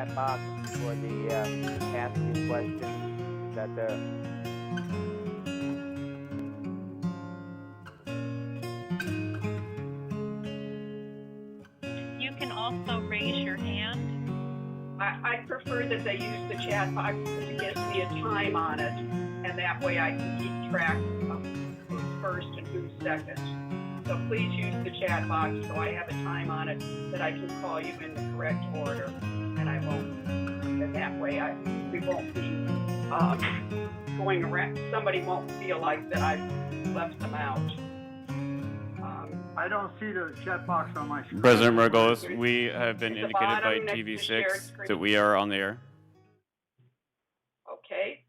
chat box for the asking questions that the You can also raise your hand. I prefer that they use the chat box because it gives me a time on it, and that way I can keep track of who's first and who's second. So please use the chat box so I have a time on it that I can call you in the correct order, and I won't. And that way we won't be going around. Somebody won't feel like that I've left them out. I don't see the chat box on my screen. President Margolis, we have been At the indicated by bottom next to the TV6 shared screen. that we are on the air. Okay.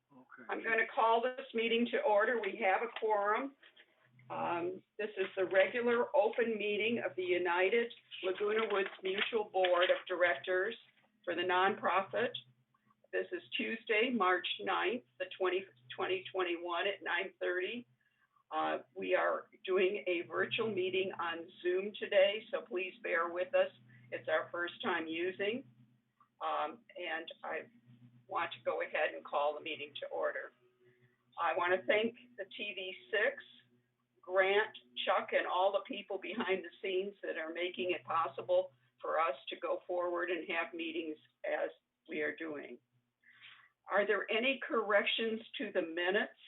Okay. I'm going to call this meeting to order. We have a quorum. This is the regular open meeting of the United Laguna Woods Mutual Board of Directors for the nonprofit. This is Tuesday, March 9th, 2021 at 9:30. We are doing a virtual meeting on Zoom today, so please bear with us. It's our first time using, and I want to go ahead and call the meeting to order. I want to thank the TV6, Grant, Chuck, and all the people behind the scenes that are making it possible for us to go forward and have meetings as we are doing. Are there any corrections to the minutes?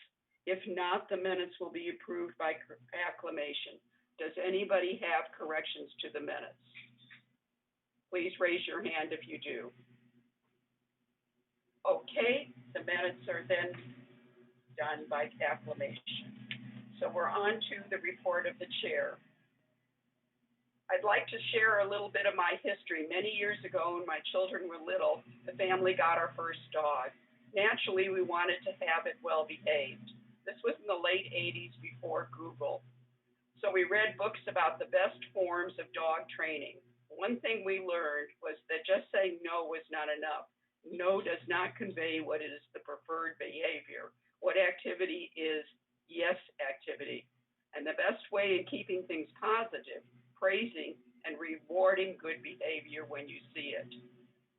If not, the minutes will be approved by acclamation. Does anybody have corrections to the minutes? Please raise your hand if you do. Okay, the minutes are then done by acclamation. So we're on to the report of the chair. I'd like to share a little bit of my history. Many years ago, when my children were little, the family got our first dog. Naturally, we wanted to have it well behaved. This was in the late 80s before Google. So we read books about the best forms of dog training. One thing we learned was that just saying no was not enough. No does not convey what is the preferred behavior. What activity is yes activity. And the best way in keeping things positive, praising and rewarding good behavior when you see it.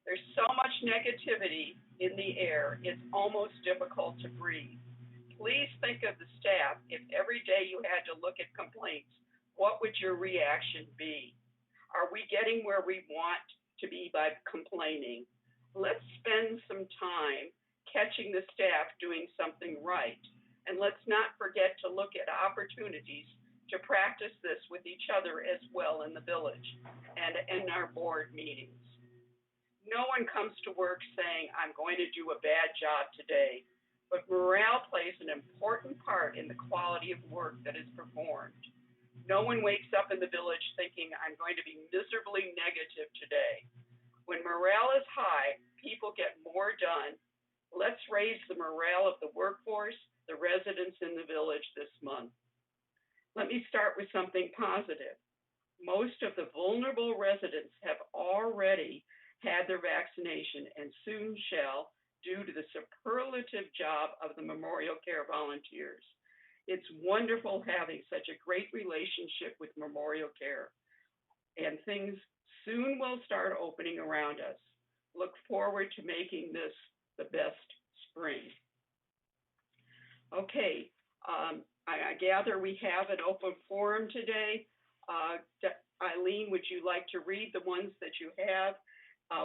There's so much negativity in the air, it's almost difficult to breathe. Please think of the staff. If every day you had to look at complaints, what would your reaction be? Are we getting where we want to be by complaining? Let's spend some time catching the staff doing something right. And let's not forget to look at opportunities to practice this with each other as well in the village and in our board meetings. No one comes to work saying, I'm going to do a bad job today. But morale plays an important part in the quality of work that is performed. No one wakes up in the village thinking, I'm going to be miserably negative today. When morale is high, people get more done. Let's raise the morale of the workforce, the residents in the village this month. Let me start with something positive. Most of the vulnerable residents have already had their vaccination and soon shall, due to the superlative job of the Memorial Care volunteers. It's wonderful having such a great relationship with Memorial Care, and things soon will start opening around us. Look forward to making this the best spring. Okay, I gather we have an open forum today. Eileen, would you like to read the ones that you have?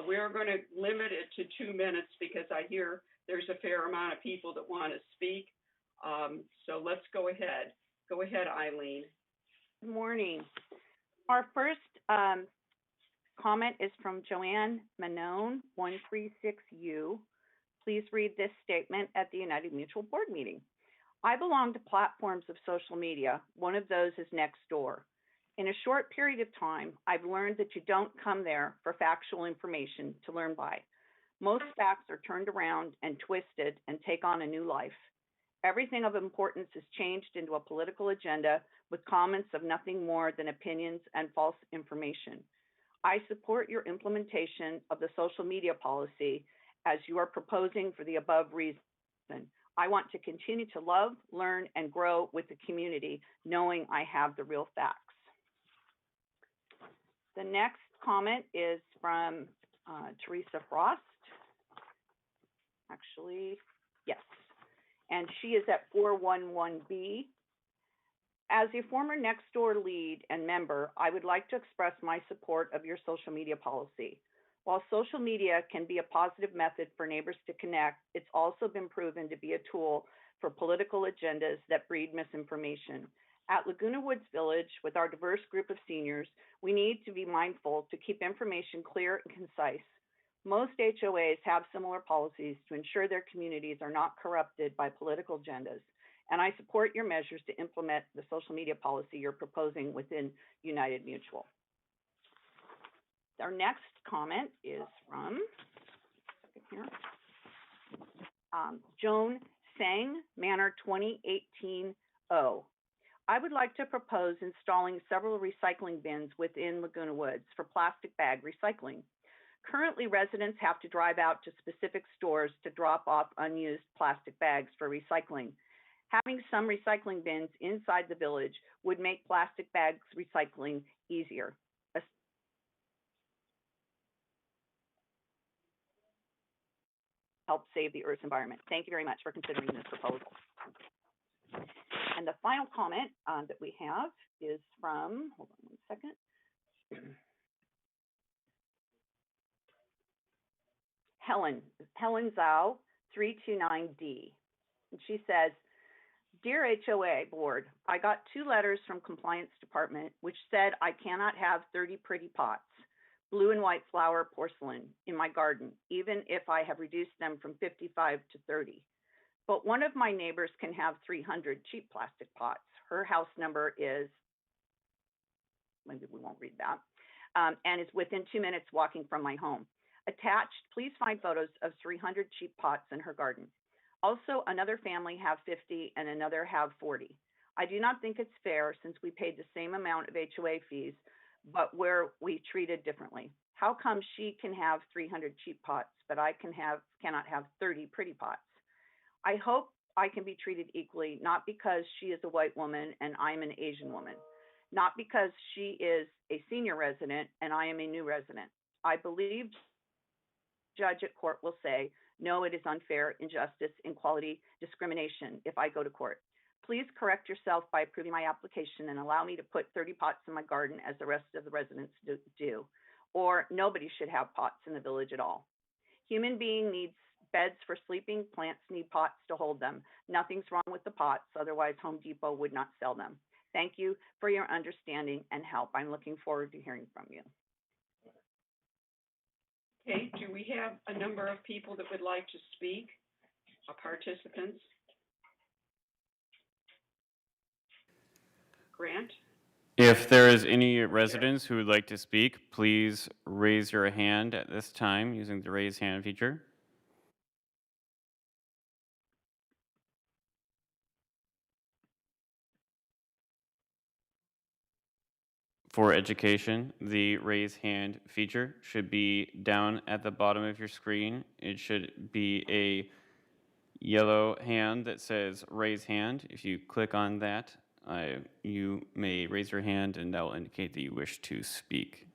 We're going to limit it to 2 minutes because I hear there's a fair amount of people that want to speak. So let's go ahead. Go ahead, Eileen. Good morning. Our first comment is from Joanne Manon, 136U. Please read this statement at the United Mutual Board meeting. I belong to platforms of social media. One of those is Nextdoor. In a short period of time, I've learned that you don't come there for factual information to learn by. Most facts are turned around and twisted and take on a new life. Everything of importance is changed into a political agenda with comments of nothing more than opinions and false information. I support your implementation of the social media policy as you are proposing for the above reason. I want to continue to love, learn, and grow with the community, knowing I have the real facts. The next comment is from Teresa Frost. Actually, yes. And she is at 411B. As a former Nextdoor lead and member, I would like to express my support of your social media policy. While social media can be a positive method for neighbors to connect, it's also been proven to be a tool for political agendas that breed misinformation. At Laguna Woods Village, with our diverse group of seniors, we need to be mindful to keep information clear and concise. Most HOAs have similar policies to ensure their communities are not corrupted by political agendas, and I support your measures to implement the social media policy you're proposing within United Mutual. Our next comment is from Joan Sang, Manor 2018-0. I would like to propose installing several recycling bins within Laguna Woods for plastic bag recycling. Currently, residents have to drive out to specific stores to drop off unused plastic bags for recycling. Having some recycling bins inside the village would make plastic bags recycling easier. Help save the Earth's environment. Thank you very much for considering this proposal. And the final comment that we have is from, hold on one second. Helen Zhao, 329D. And she says, Dear HOA board, I got 2 letters from compliance department which said I cannot have 30 pretty pots, blue and white flower porcelain, in my garden, even if I have reduced them from 55 to 30. But one of my neighbors can have 300 cheap plastic pots. Her house number is, maybe we won't read that, and is within 2 minutes walking from my home. Attached, please find photos of 300 cheap pots in her garden. Also, another family have 50 and another have 40. I do not think it's fair since we paid the same amount of HOA fees, but where we treated differently. How come she can have 300 cheap pots, but I cannot have 30 pretty pots? I hope I can be treated equally, not because she is a white woman and I'm an Asian woman, not because she is a senior resident and I am a new resident. I believe judge at court will say, no, it is unfair, injustice, inequality, discrimination if I go to court. Please correct yourself by approving my application and allow me to put 30 pots in my garden as the rest of the residents do. Or nobody should have pots in the village at all. Human being needs beds for sleeping, plants need pots to hold them. Nothing's wrong with the pots, otherwise Home Depot would not sell them. Thank you for your understanding and help. I'm looking forward to hearing from you. Okay, do we have a number of people that would like to speak, participants? Grant? If there is any residents who would like to speak, please raise your hand at this time using the raise hand feature. For education, the raise hand feature should be down at the bottom of your screen. It should be a yellow hand that says raise hand. If you click on that, you may raise your hand and that will indicate that you wish to speak.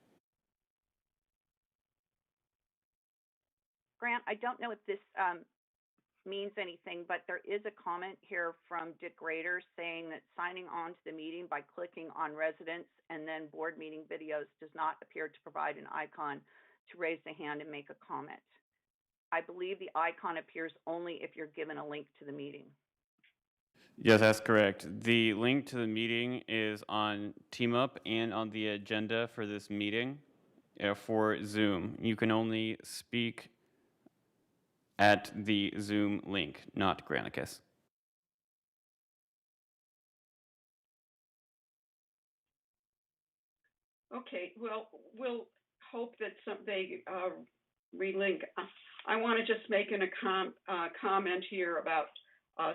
Grant, I don't know if this means anything, but there is a comment here from Dick Rader saying that signing on to the meeting by clicking on residents and then board meeting videos does not appear to provide an icon to raise the hand and make a comment. I believe the icon appears only if you're given a link to the meeting. Yes, that's correct. The link to the meeting is on TeamUp and on the agenda for this meeting for Zoom. You can only speak at the Zoom link, not Granicus. Okay, well, we'll hope that they relink. I want to just make a comment here about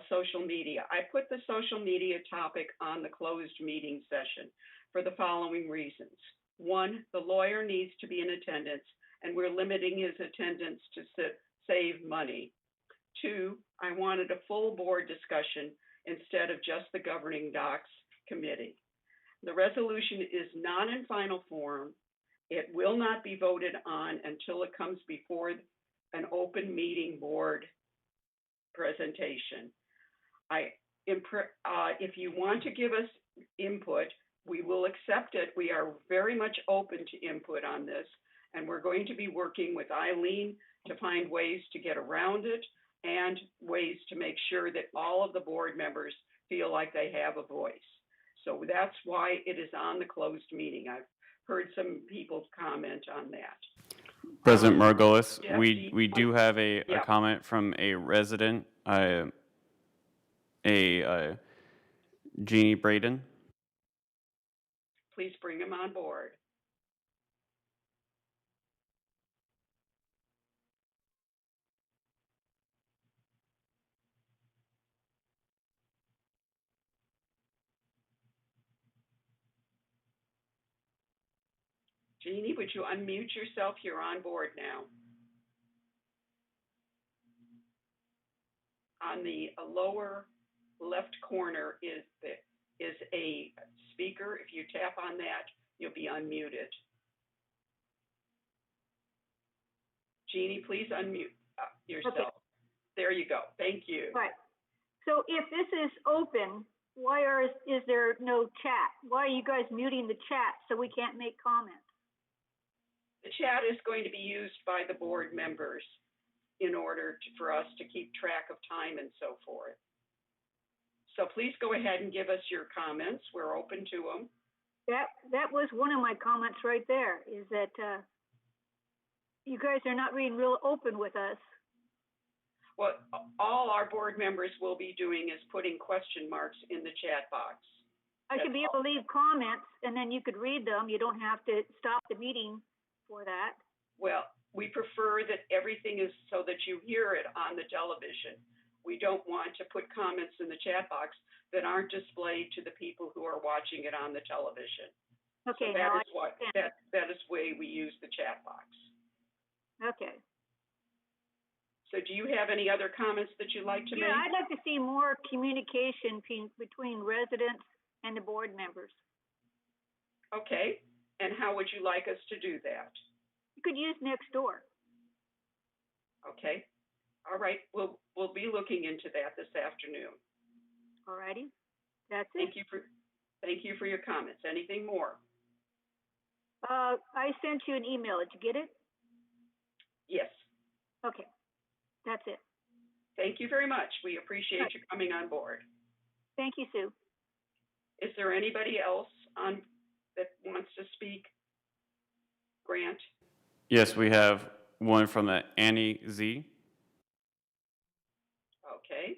social media. I put the social media topic on the closed meeting session for the following reasons. 1, the lawyer needs to be in attendance, and we're limiting his attendance to save money. 2, I wanted a full board discussion instead of just the governing docs committee. The resolution is not in final form. It will not be voted on until it comes before an open meeting board presentation. If you want to give us input, we will accept it. We are very much open to input on this, and we're going to be working with Eileen to find ways to get around it and ways to make sure that all of the board members feel like they have a voice. So that's why it is on the closed meeting. I've heard some people comment on that. President Margolis, yeah, we do have a yeah. comment from a resident, Jeannie Braden. Please bring him on board. Jeannie, would you unmute yourself? You're on board now. On the lower left corner is a speaker. If you tap on that, you'll be unmuted. Jeannie, please unmute yourself. Okay. There you go. Thank you. Right. So if this is open, why is there no chat? Why are you guys muting the chat so we can't make comments? The chat is going to be used by the board members in order for us to keep track of time and so forth. So please go ahead and give us your comments. We're open to them. That was one of my comments right there, is that you guys are not being real open with us. What all our board members will be doing is putting question marks in the chat box. I should be able to leave comments and then you could read them. You don't have to stop the meeting for that. Well, we prefer that everything is so that you hear it on the television. We don't want to put comments in the chat box that aren't displayed to the people who are watching it on the television. Okay, So now that is why we use the chat box. Okay. So do you have any other comments that you'd like to make? Yeah, I'd like to see more communication between residents and the board members. Okay, and how would you like us to do that? You could use Nextdoor. Okay, all right, we'll be looking into that this afternoon. All righty, that's it. Thank you for your comments. Anything more? I sent you an email. Did you get it? Yes. Okay, that's it. Thank you very much. We appreciate you coming on board. Thank you, Sue. Is there anybody else that wants to speak? Grant? Yes, we have one from Annie Z. Okay.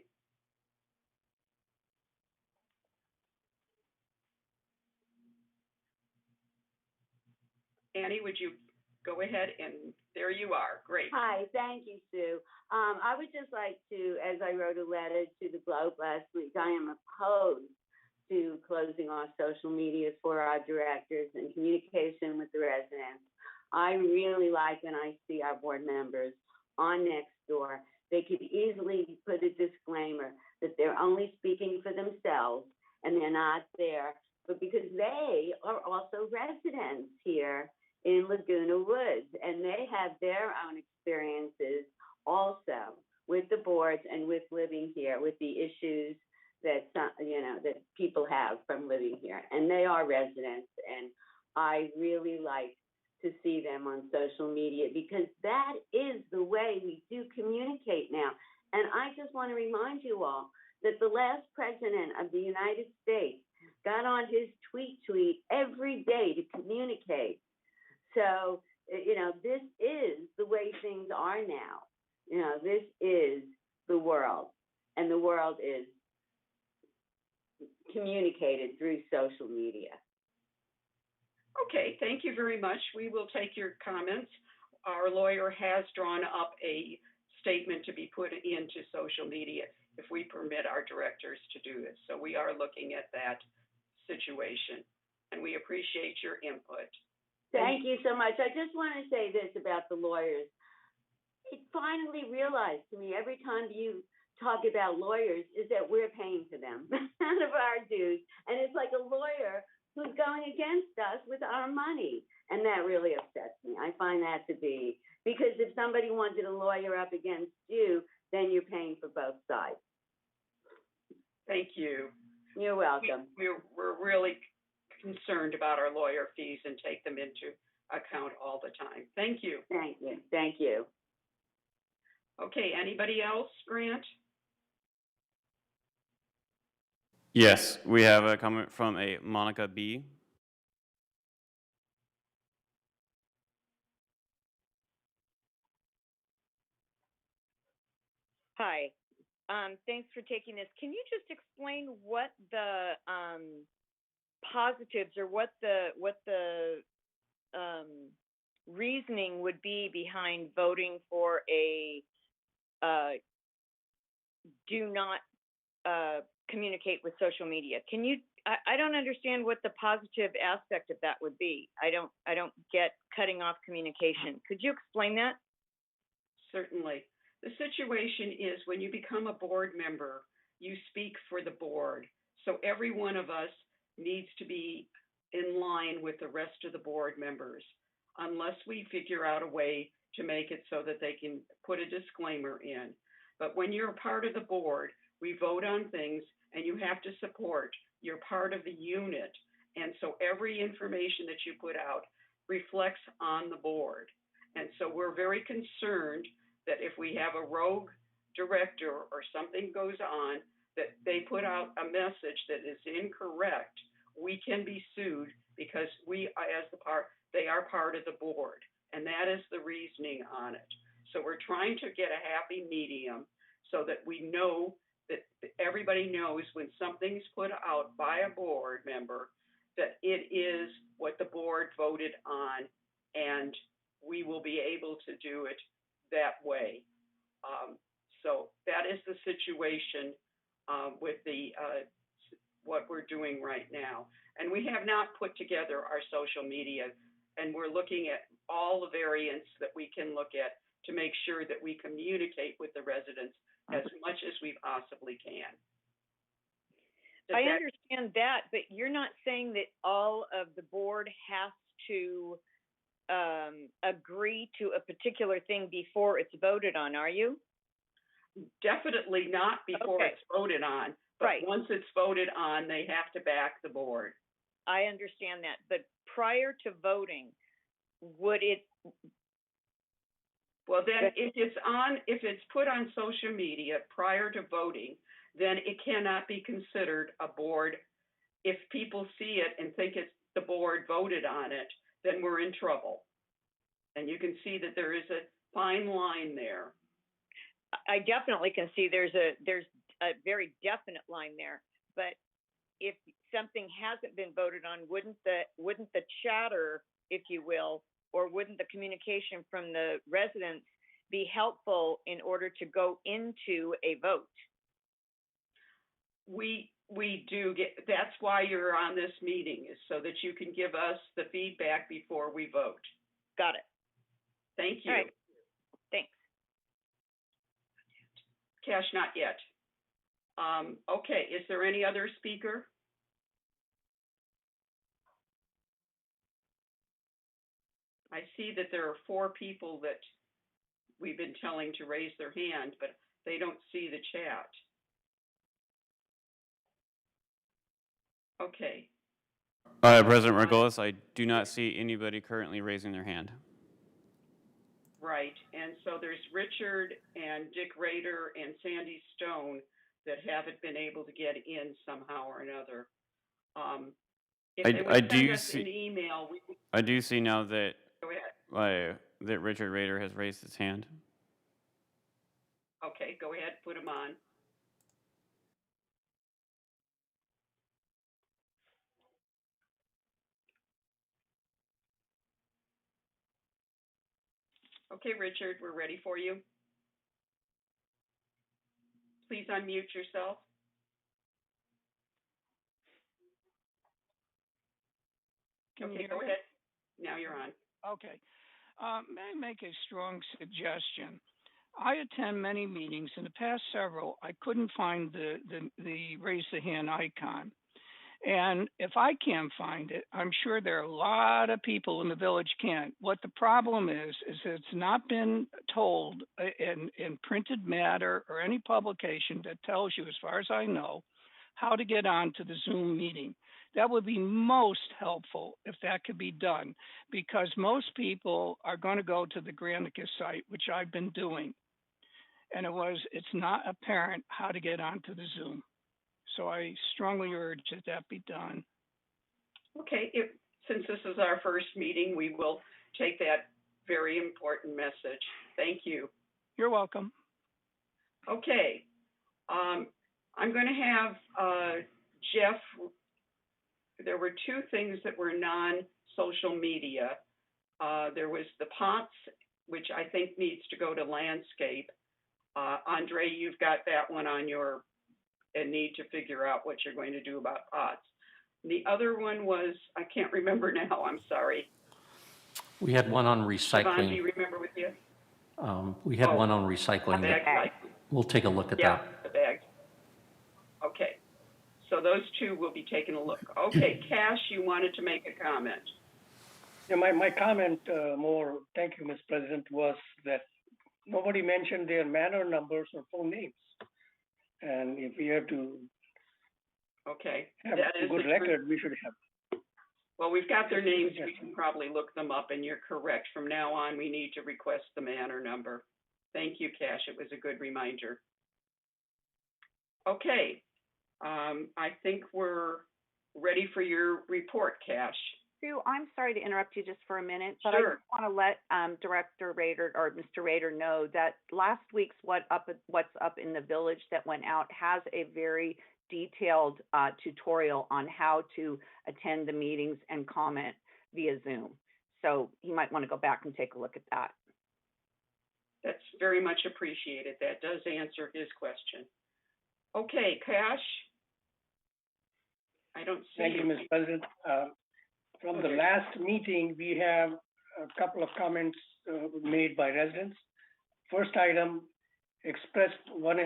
Annie, would you go ahead? And there you are. Great. Hi, thank you, Sue. I would just like to, as I wrote a letter to the Globe last week, I am opposed to closing off social media for our directors and communication with the residents. I really like when I see our board members on Nextdoor. They could easily put a disclaimer that they're only speaking for themselves and they're not there, but because they are also residents here in Laguna Woods, and they have their own experiences also with the boards and with living here, with the issues that that people have from living here, and they are residents, and I really like to see them on social media because that is the way we do communicate now. And I just want to remind you all that the last president of the United States got on his tweet every day to communicate. So, this is the way things are now. This is the world, and the world is communicated through social media. Okay, thank you very much. We will take your comments. Our lawyer has drawn up a statement to be put into social media if we permit our directors to do it. So we are looking at that situation, and we appreciate your input. Thank you so much. I just want to say this about the lawyers. It finally realized to me every time you talk about lawyers is that we're paying for them out of our dues. And it's like a lawyer who's going against us with our money. And that really upsets me. I find that to be, because if somebody wanted to lawyer up against you, then you're paying for both sides. Thank you. You're welcome. We're really concerned about our lawyer fees and take them into account all the time. Thank you. Thank you. Thank you. Okay, anybody else, Grant? Yes, we have a comment from a Monica B. Hi. Thanks for taking this. Can you just explain what the positives or what the reasoning would be behind voting for a do not communicate with social media? Can you? I don't understand what the positive aspect of that would be. I don't get cutting off communication. Could you explain that? Certainly. The situation is when you become a board member, you speak for the board. So every one of us needs to be in line with the rest of the board members, unless we figure out a way to make it so that they can put a disclaimer in. But when you're a part of the board, we vote on things and you have to support. You're part of the unit. And so every information that you put out reflects on the board. And so we're very concerned that if we have a rogue director or something goes on, that they put out a message that is incorrect, we can be sued because they are part of the board. And that is the reasoning on it. So we're trying to get a happy medium so that we know that everybody knows when something's put out by a board member that it is what the board voted on, and we will be able to do it that way. So that is the situation with what we're doing right now. And we have not put together our social media, and we're looking at all the variants that we can look at to make sure that we communicate with the residents as much as we possibly can. I understand that, but you're not saying that all of the board has to agree to a particular thing before it's voted on, are you? Definitely not before it's voted on, but right. Once it's voted on, they have to back the board. I understand that, but prior to voting, would it? Well, then if it's put on social media prior to voting, then it cannot be considered a board. If people see it and think it's the board voted on it, then we're in trouble. And you can see that there is a fine line there. I definitely can see there's a very definite line there. But if something hasn't been voted on, wouldn't the chatter, if you will, or wouldn't the communication from the residents be helpful in order to go into a vote? We do get, that's why you're on this meeting, is so that you can give us the feedback before we vote. Got it. Thank you. All right. Thanks. Cash, not yet. Okay, is there any other speaker? I see that there are 4 people that we've been telling to raise their hand, but they don't see the chat. Okay. President Margolis, I do not see anybody currently raising their hand. Right, and so there's Richard and Dick Rader and Sandy Stone that haven't been able to get in somehow or another. If they would send us an email, I do see now that go ahead. That Richard Rader has raised his hand. Okay, go ahead, put him on. Okay, Richard, we're ready for you. Please unmute yourself. Okay, go ahead. Now you're on. Okay. May I make a strong suggestion? I attend many meetings. In the past several, I couldn't find the raise the hand icon. And if I can't find it, I'm sure there are a lot of people in the village can't. What the problem is it's not been told in printed matter or any publication that tells you, as far as I know, how to get on to the Zoom meeting. That would be most helpful if that could be done, because most people are going to go to the Granicus site, which I've been doing, and it's not apparent how to get onto the Zoom. So I strongly urge that be done. Okay, since this is our first meeting, we will take that very important message. Thank you. You're welcome. Okay, I'm going to have Jeff. There were two things that were non-social media. There was the pots, which I think needs to go to landscape. Andre, you've got that one on your and need to figure out what you're going to do about pots. The other one was, I can't remember now, I'm sorry. We had one on recycling. Siobahn, do you remember with you? We had one on recycling. We'll take a look at that. Yeah, the bags. Okay, so those two will be taking a look. Okay, Cash, you wanted to make a comment. Yeah, my comment thank you, Ms. President, was that nobody mentioned their manor numbers or phone names. And if we have to have a good record, we should have. Well, we've got their names. We can probably look them up, and you're correct. From now on, we need to request the manor number. Thank you, Cash. It was a good reminder. Okay. I think we're ready for your report, Cash. Sue, I'm sorry to interrupt you just for a minute, but Sure. I just want to let Director Rader or Mr. Rader know that last week's What's Up in the Village that went out has a very detailed tutorial on how to attend the meetings and comment via Zoom. So you might want to go back and take a look at that. That's very much appreciated. That does answer his question. Okay, Cash. I don't see Thank you, Ms. President. From the last meeting, we have a couple of comments made by residents. First item, one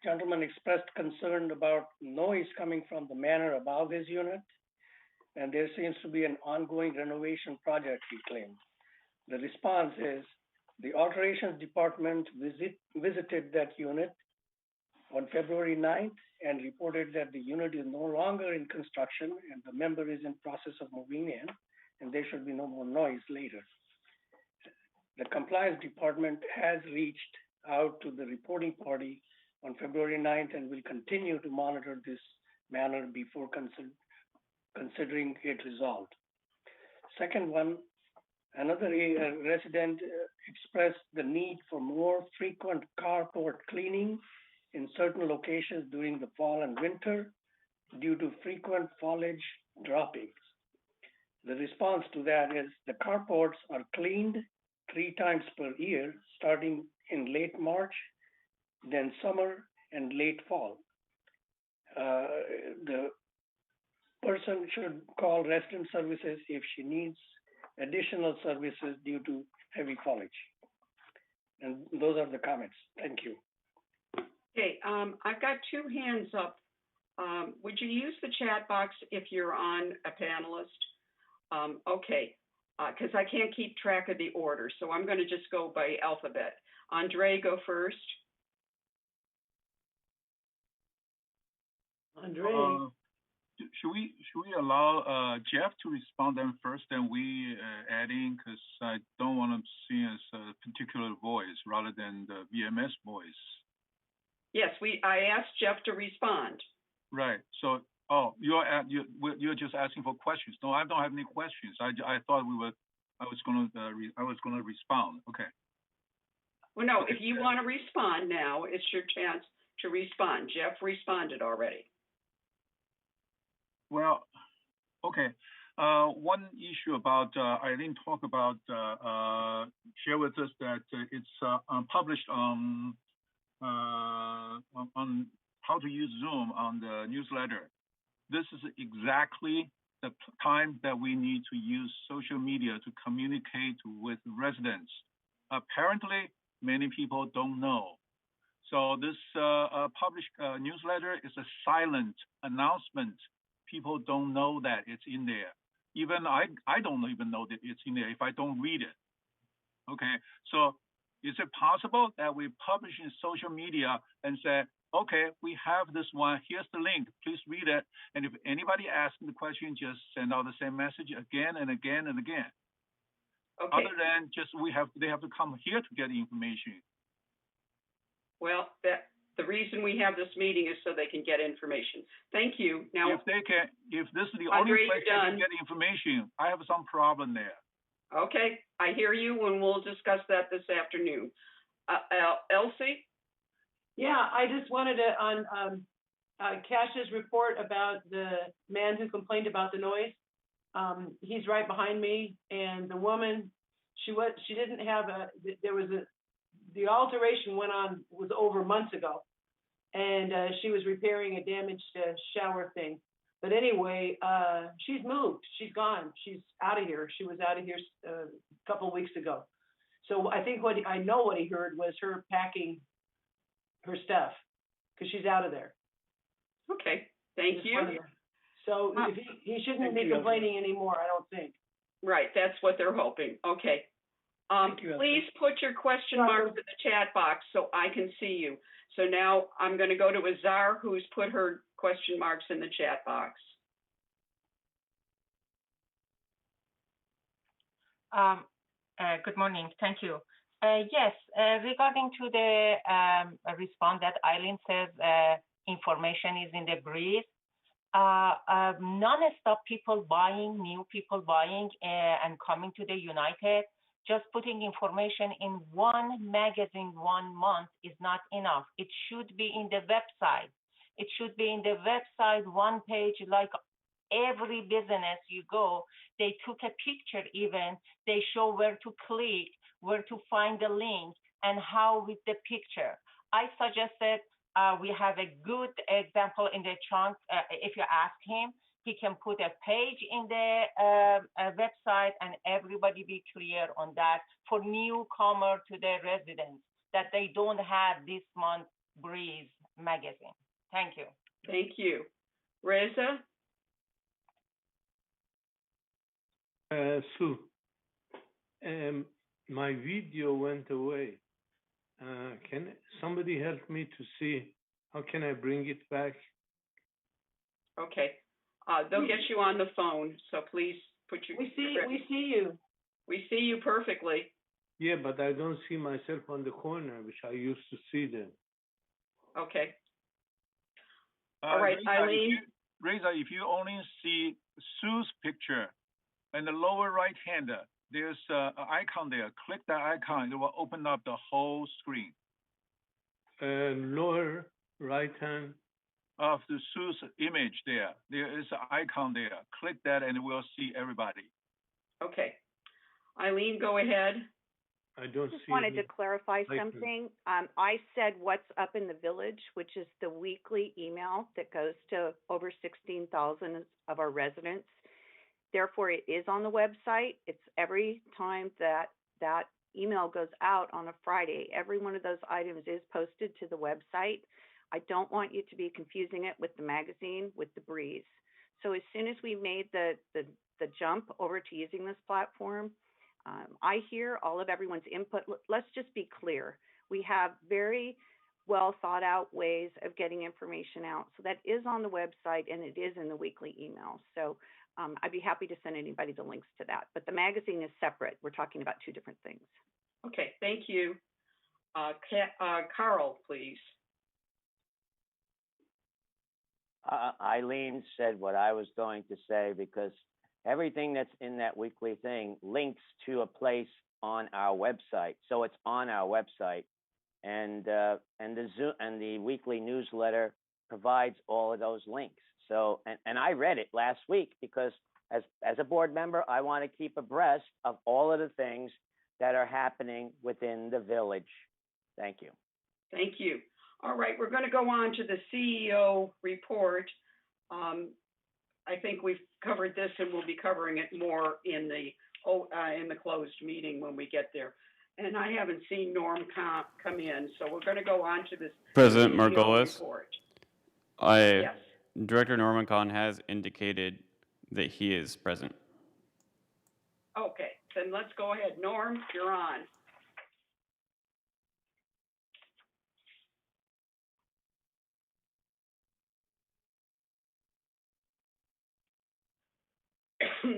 gentleman expressed concern about noise coming from the manor above his unit, and there seems to be an ongoing renovation project, he claimed. The response is, the alterations department visited that unit on February 9th and reported that the unit is no longer in construction and the member is in process of moving in, and there should be no more noise later. The compliance department has reached out to the reporting party on February 9th and will continue to monitor this matter before considering it resolved. Second one, another resident expressed the need for more frequent carport cleaning in certain locations during the fall and winter due to frequent foliage droppings. The response to that is the carports are cleaned 3 times per year, starting in late March, then summer and late fall. The person should call resident services if she needs additional services due to heavy foliage. And those are the comments. Thank you. Okay, I've got 2 hands up. Would you use the chat box if you're on a panelist? Okay, because I can't keep track of the order, so I'm going to just go by alphabet. Andre, go first. Andre. Should we allow Jeff to respond then first, then we add in, because I don't want to see as a particular voice rather than the VMS voice. Yes, I asked Jeff to respond. Right. So, you're just asking for questions. No, I don't have any questions. I thought I was going to respond. Okay. Well, no. If you want to respond now, it's your chance to respond. Jeff responded already. Well, okay. One issue about Eileen talked about share with us that it's published on how to use Zoom on the newsletter. This is exactly the time that we need to use social media to communicate with residents. Apparently, many people don't know. So this published newsletter is a silent announcement. People don't know that it's in there. Even I don't even know that it's in there if I don't read it. Okay, so is it possible that we publish in social media and say, okay, we have this one, here's the link, please read it. And if anybody asks the question, just send out the same message again and again and again. Okay. Other than just they have to come here to get information. Well, the reason we have this meeting is so they can get information. Thank you. Now, if this is the Andre, only place you're they done. can get information, I have some problem there. Okay, I hear you, and we'll discuss that this afternoon. Elsie? Yeah, I just wanted to, on Cash's report about the man who complained about the noise. He's right behind me, and the woman, she didn't have the alteration was over months ago, and she was repairing a damaged shower thing. But anyway, she's moved. She's gone. She's out of here. She was out of here a couple of weeks ago. So I think I know what he heard was her packing her stuff because she's out of there. Okay, thank you. So if he shouldn't be complaining anymore, I don't think. Right, that's what they're hoping. Okay. Please put your question marks in the chat box so I can see you. So now I'm going to go to Azar, who's put her question marks in the chat box. Good morning. Thank you. Yes, regarding to the response that Eileen says information is in the breeze, non-stop people buying, new people buying and coming to the United, just putting information in one magazine 1 month is not enough. It should be in the website. It should be in the website, one page, like every business you go, they took a picture even, they show where to click, where to find the link, and how with the picture. I suggested we have a good example in the trunk. If you ask him, he can put a page in the website and everybody be clear on that for newcomer to the residents, that they don't have this month Breeze magazine. Thank you. Thank you. Reza? Sue, my video went away. Can somebody help me to see how can I bring it back? Okay. They'll get you on the phone, so please put your... We see you. We see you perfectly. Yeah, but I don't see myself on the corner, which I used to see them. Okay. All right, Eileen. Reza, if you only see Sue's picture in the lower right hand, there's an icon there. Click that icon, it will open up the whole screen. Lower right hand. Of the Sue's image there. There is an icon there. Click that and we'll see everybody. Okay. Eileen, go ahead. I don't see. I just wanted to clarify something. I said what's up in the village, which is the weekly email that goes to over 16,000 of our residents. Therefore, it is on the website. It's every time that email goes out on a Friday. Every one of those items is posted to the website. I don't want you to be confusing it with the magazine, with the Breeze. So as soon as we made the jump over to using this platform, I hear all of everyone's input. Let's just be clear. We have very well thought out ways of getting information out. So that is on the website and it is in the weekly email. So I'd be happy to send anybody the links to that. But the magazine is separate. We're talking about two different things. Okay, thank you. Carl, please. Eileen said what I was going to say because everything that's in that weekly thing links to a place on our website. So it's on our website, and the weekly newsletter provides all of those links. So and I read it last week because as a board member, I want to keep abreast of all of the things that are happening within the village. Thank you. Thank you. All right, we're going to go on to the CEO report. I think we've covered this and we'll be covering it more in the closed meeting when we get there. And I haven't seen Norm come in, so we're going to go on to this. President CEO Margolis, report. Director Normancon has indicated that he is present. Okay, then let's go ahead. Norm, you're on.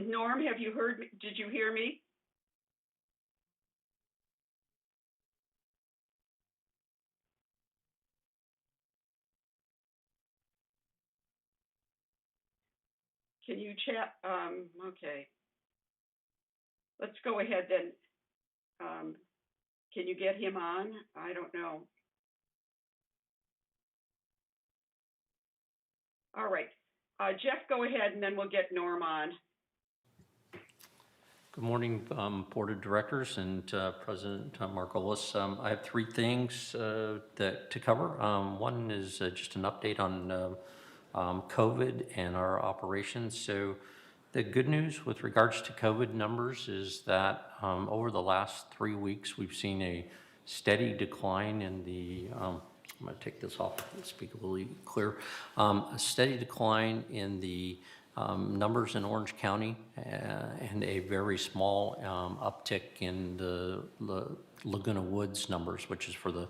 Norm, have you heard me? Did you hear me? Can you chat? Okay. Let's go ahead then. Can you get him on? I don't know. All right. Jeff, go ahead and then we'll get Norm on. Good morning, Board of Directors and President Margolis. I have three things to cover. One is just an update on COVID and our operations. So the good news with regards to COVID numbers is that over the last 3 weeks, we've seen a steady decline in the, I'm going to take this off and speak a little clear, a steady decline in the numbers in Orange County and a very small uptick in the Laguna Woods numbers, which is for the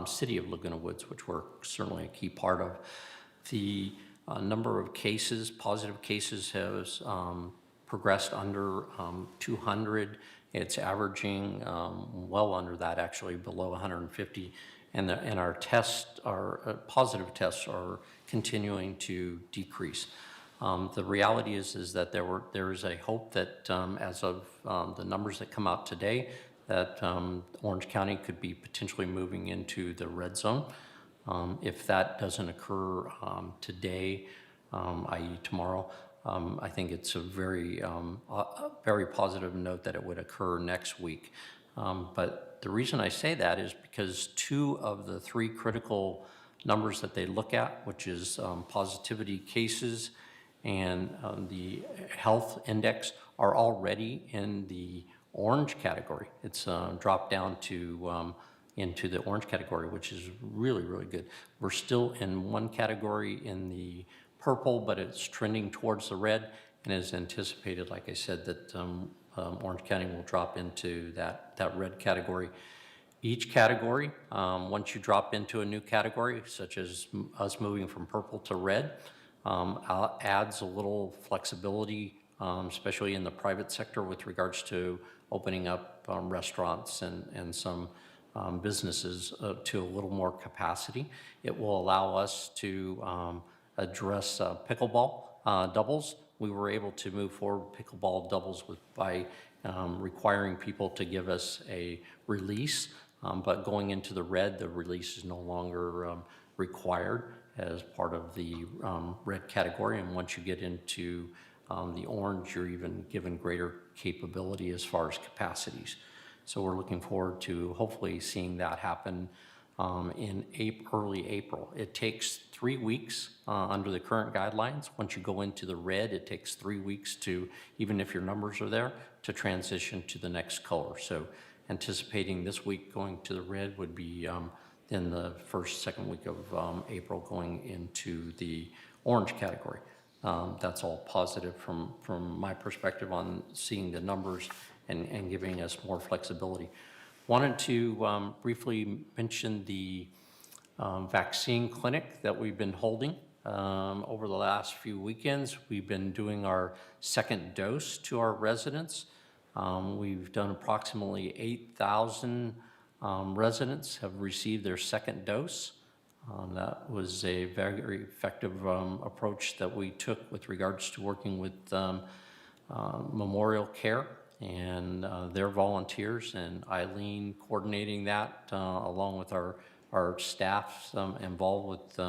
city of Laguna Woods, which we're certainly a key part of. The number of cases, positive cases, has progressed under 200. It's averaging well under that, actually below 150. And our tests, our positive tests, are continuing to decrease. The reality is that there is a hope that as of the numbers that come out today, that Orange County could be potentially moving into the red zone. If that doesn't occur today, i.e. tomorrow, I think it's a very positive note that it would occur next week. But the reason I say that is because 2 of the 3 critical numbers that they look at, which is positivity cases and the health index, are already in the orange category. It's dropped down to into the orange category, which is really, really good. We're still in one category in the purple, but it's trending towards the red, and is anticipated, like I said, that Orange County will drop into that red category. Each category, once you drop into a new category, such as us moving from purple to red, adds a little flexibility, especially in the private sector with regards to opening up restaurants and some businesses to a little more capacity. It will allow us to address pickleball doubles. We were able to move forward pickleball doubles by requiring people to give us a release, but going into the red, the release is no longer required as part of the red category. And once you get into the orange, you're even given greater capability as far as capacities. So we're looking forward to hopefully seeing that happen in early April. It takes 3 weeks under the current guidelines. Once you go into the red, it takes 3 weeks to, even if your numbers are there, to transition to the next color. So anticipating this week going to the red would be in the second week of April going into the orange category. That's all positive from my perspective on seeing the numbers and giving us more flexibility. Wanted to briefly mention the vaccine clinic that we've been holding over the last few weekends. We've been doing our second dose to our residents. We've done approximately 8,000 residents have received their second dose. That was a very effective approach that we took with regards to working with Memorial Care and their volunteers, and Eileen coordinating that along with our staff involved with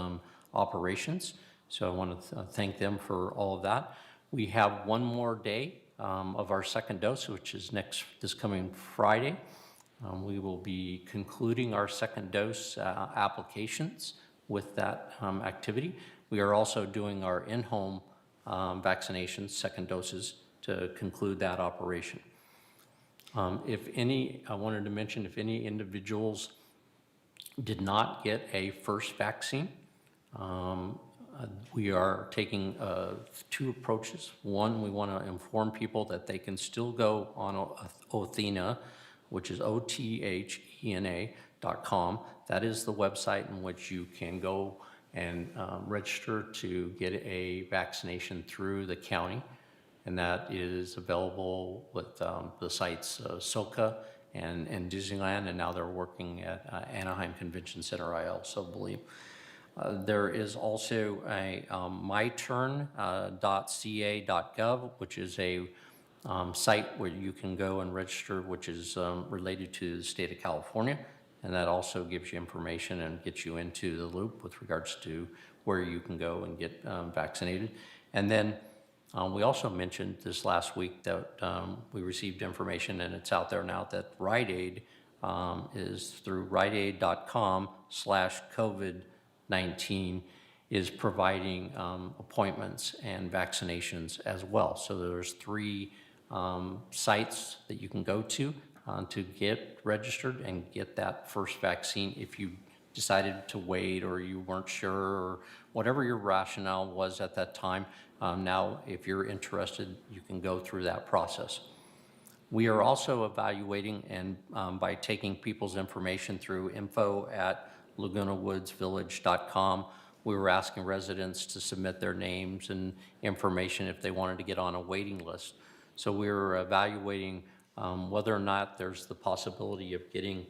operations. So I want to thank them for all of that. We have one more day of our second dose, which is this coming Friday. We will be concluding our second dose applications with that activity. We are also doing our in-home vaccinations, second doses, to conclude that operation. I wanted to mention if any individuals did not get a first vaccine, we are taking two approaches. One, we want to inform people that they can still go on Othena, which is OTHENA.com. That is the website in which you can go and register to get a vaccination through the county. And that is available with the sites SOCA and Disneyland, and now they're working at Anaheim Convention Center, I also believe. There is also a myturn.ca.gov, which is a site where you can go and register, which is related to the state of California. And that also gives you information and gets you into the loop with regards to where you can go and get vaccinated. And then we also mentioned this last week that we received information, and it's out there now, that Rite Aid is through riteaid.com/COVID-19 is providing appointments and vaccinations as well. So there's 3 sites that you can go to get registered and get that first vaccine if you decided to wait or you weren't sure or whatever your rationale was at that time. Now, if you're interested, you can go through that process. We are also evaluating, and by taking people's information through info@lagunawoodsvillage.com, we were asking residents to submit their names and information if they wanted to get on a waiting list. So we were evaluating whether or not there's the possibility of getting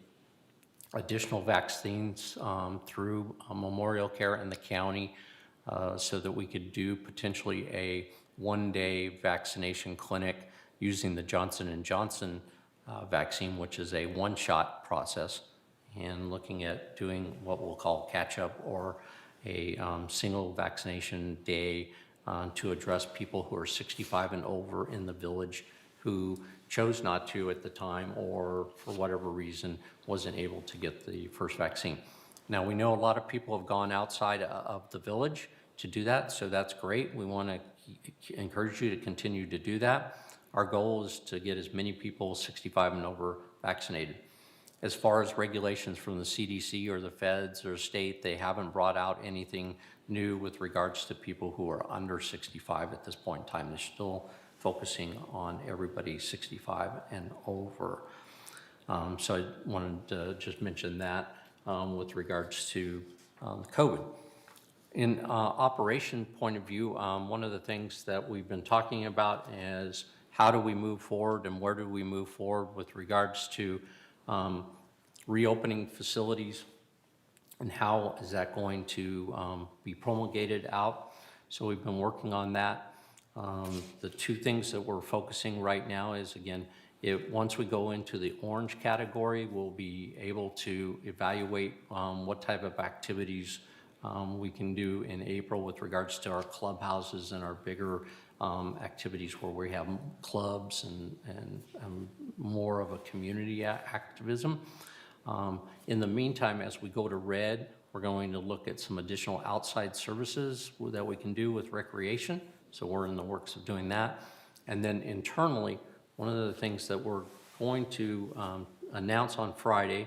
additional vaccines through Memorial Care in the county so that we could do potentially a one-day vaccination clinic using the Johnson & Johnson vaccine, which is a one-shot process, and looking at doing what we'll call catch-up or a single vaccination day to address people who are 65 and over in the village who chose not to at the time or for whatever reason wasn't able to get the first vaccine. Now, we know a lot of people have gone outside of the village to do that, so that's great. We want to encourage you to continue to do that. Our goal is to get as many people 65 and over vaccinated. As far as regulations from the CDC or the feds or state, they haven't brought out anything new with regards to people who are under 65 at this point in time. They're still focusing on everybody 65 and over. So I wanted to just mention that with regards to COVID. In operation point of view, one of the things that we've been talking about is how do we move forward and where do we move forward with regards to reopening facilities and how is that going to be promulgated out. So we've been working on that. The 2 things that we're focusing right now is, again, once we go into the orange category, we'll be able to evaluate what type of activities we can do in April with regards to our clubhouses and our bigger activities where we have clubs and more of a community activism. In the meantime, as we go to red, we're going to look at some additional outside services that we can do with recreation. So we're in the works of doing that. And then internally, one of the things that we're going to announce on Friday,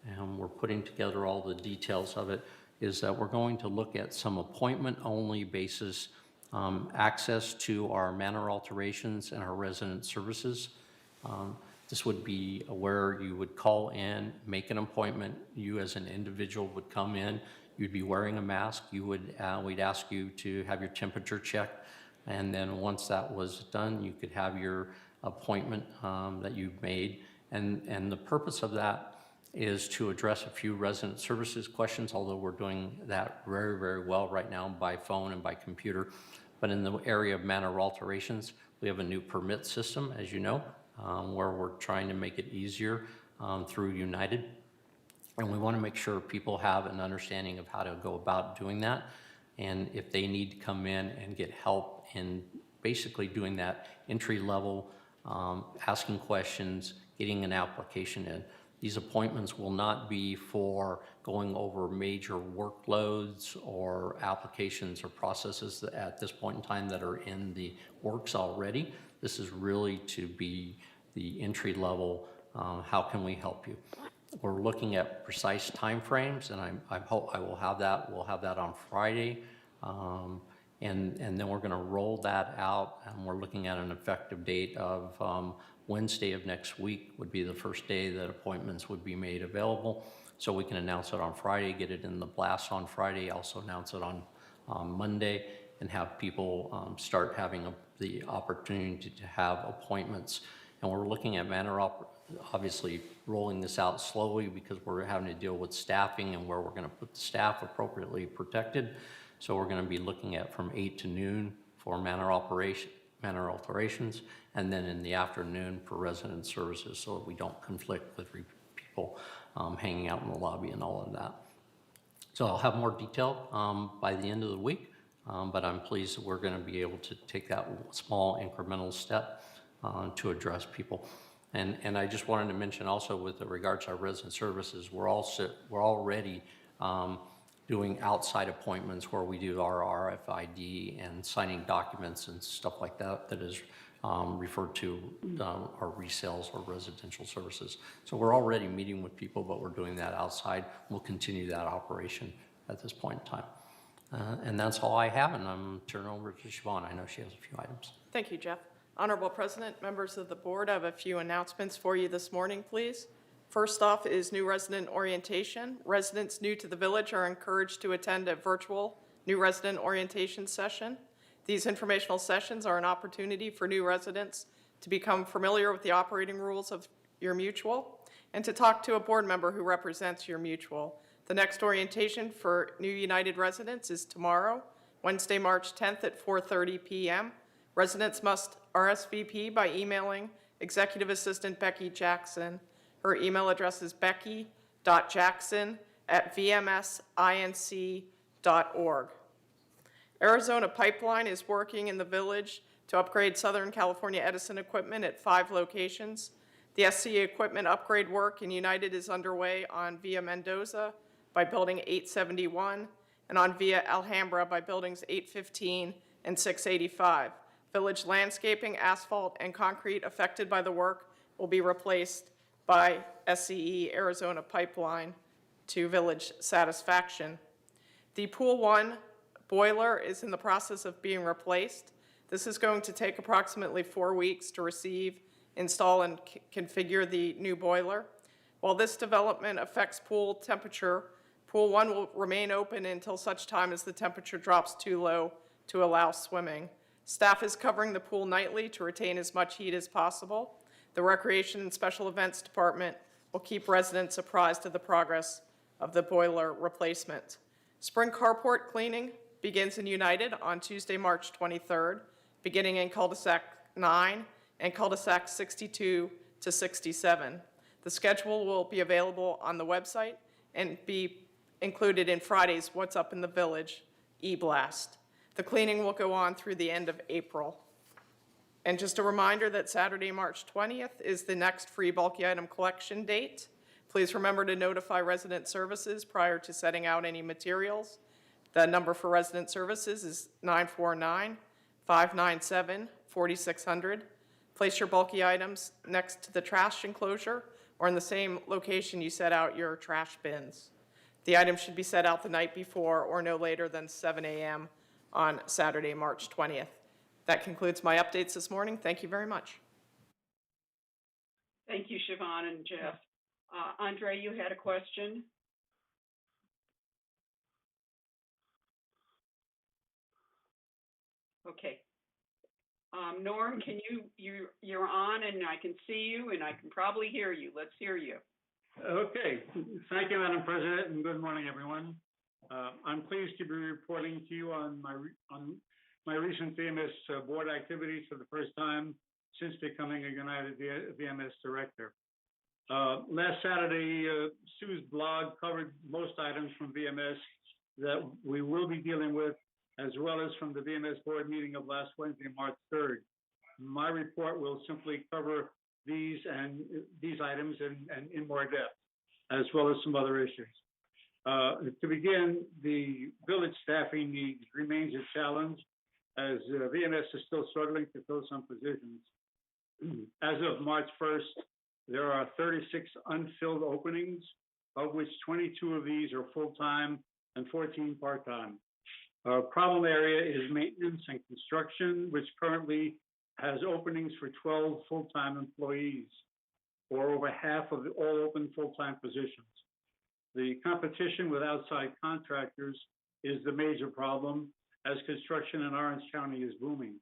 and we're putting together all the details of it, is that we're going to look at some appointment-only basis access to our manor alterations and our resident services. This would be where you would call in, make an appointment. You as an individual would come in. You'd be wearing a mask. We'd ask you to have your temperature checked. And then once that was done, you could have your appointment that you've made. And the purpose of that is to address a few resident services questions, although we're doing that very, very well right now by phone and by computer. But in the area of manor alterations, we have a new permit system, as you know, where we're trying to make it easier through United. And we want to make sure people have an understanding of how to go about doing that. And if they need to come in and get help in basically doing that entry level, asking questions, getting an application in. These appointments will not be for going over major workloads or applications or processes at this point in time that are in the works already. This is really to be the entry level, how can we help you? We're looking at precise timeframes, and I hope I will have that. We'll have that on Friday, and then we're going to roll that out, and we're looking at an effective date of Wednesday of next week would be the first day that appointments would be made available. So we can announce it on Friday, get it in the blast on Friday, also announce it on Monday, and have people start having the opportunity to have appointments. And we're looking at obviously rolling this out slowly because we're having to deal with staffing and where we're going to put the staff appropriately protected. So we're going to be looking at from 8 to noon for manor alterations, and then in the afternoon for resident services, so that we don't conflict with people hanging out in the lobby and all of that. So I'll have more detail by the end of the week, but I'm pleased that we're going to be able to take that small incremental step to address people. And I just wanted to mention also with regards to our resident services, we're already doing outside appointments where we do our RFID and signing documents and stuff like that, that is referred to our resales or residential services. So we're already meeting with people, but we're doing that outside. We'll continue that operation at this point in time. And that's all I have, and I'm turning over to Siobahn. I know she has a few items. Thank you, Jeff. Honorable President, members of the board, I have a few announcements for you this morning, please. First off is new resident orientation. Residents new to the village are encouraged to attend a virtual new resident orientation session. These informational sessions are an opportunity for new residents to become familiar with the operating rules of your mutual and to talk to a board member who represents your mutual. The next orientation for new United residents is tomorrow, Wednesday, March 10th at 4:30 p.m. Residents must RSVP by emailing Executive Assistant Becky Jackson. Her email address is becky.jackson@vmsinc.org. Arizona Pipeline is working in the village to upgrade Southern California Edison equipment at 5 locations. The SCE equipment upgrade work in United is underway on Via Mendoza by Building 871 and on Via Alhambra by Buildings 815 and 685. Village landscaping, asphalt, and concrete affected by the work will be replaced by SCE Arizona Pipeline to village satisfaction. The Pool 1 boiler is in the process of being replaced. This is going to take approximately 4 weeks to receive, install, and configure the new boiler. While this development affects pool temperature, Pool 1 will remain open until such time as the temperature drops too low to allow swimming. Staff is covering the pool nightly to retain as much heat as possible. The Recreation and Special Events Department will keep residents apprised of the progress of the boiler replacement. Spring carport cleaning begins in United on Tuesday, March 23rd, beginning in cul-de-sac 9 and cul-de-sac 62 to 67. The schedule will be available on the website and be included in Friday's What's Up in the Village e-blast. The cleaning will go on through the end of April. And just a reminder that Saturday, March 20th is the next free bulky item collection date. Please remember to notify resident services prior to setting out any materials. The number for resident services is 949-597-4600. Place your bulky items next to the trash enclosure or in the same location you set out your trash bins. The items should be set out the night before or no later than 7 a.m. on Saturday, March 20th. That concludes my updates this morning. Thank you very much. Thank you, Siobahn and Jeff. Andre, you had a question? Okay. Norm, can you're on and I can see you and I can probably hear you. Let's hear you. Okay, thank you, Madam President, and good morning, everyone. I'm pleased to be reporting to you on my recent VMS board activities for the first time since becoming a United VMS director. Last Saturday, Sue's blog covered most items from VMS that we will be dealing with, as well as from the VMS board meeting of last Wednesday, March 3rd. My report will simply cover these items and in more depth, as well as some other issues. To begin, the village staffing needs remains a challenge, as VMS is still struggling to fill some positions. As of March 1st, there are 36 unfilled openings, of which 22 of these are full-time and 14 part-time. Our problem area is maintenance and construction, which currently has openings for 12 full-time employees, or over half of all open full-time positions. The competition with outside contractors is the major problem, as construction in Orange County is booming.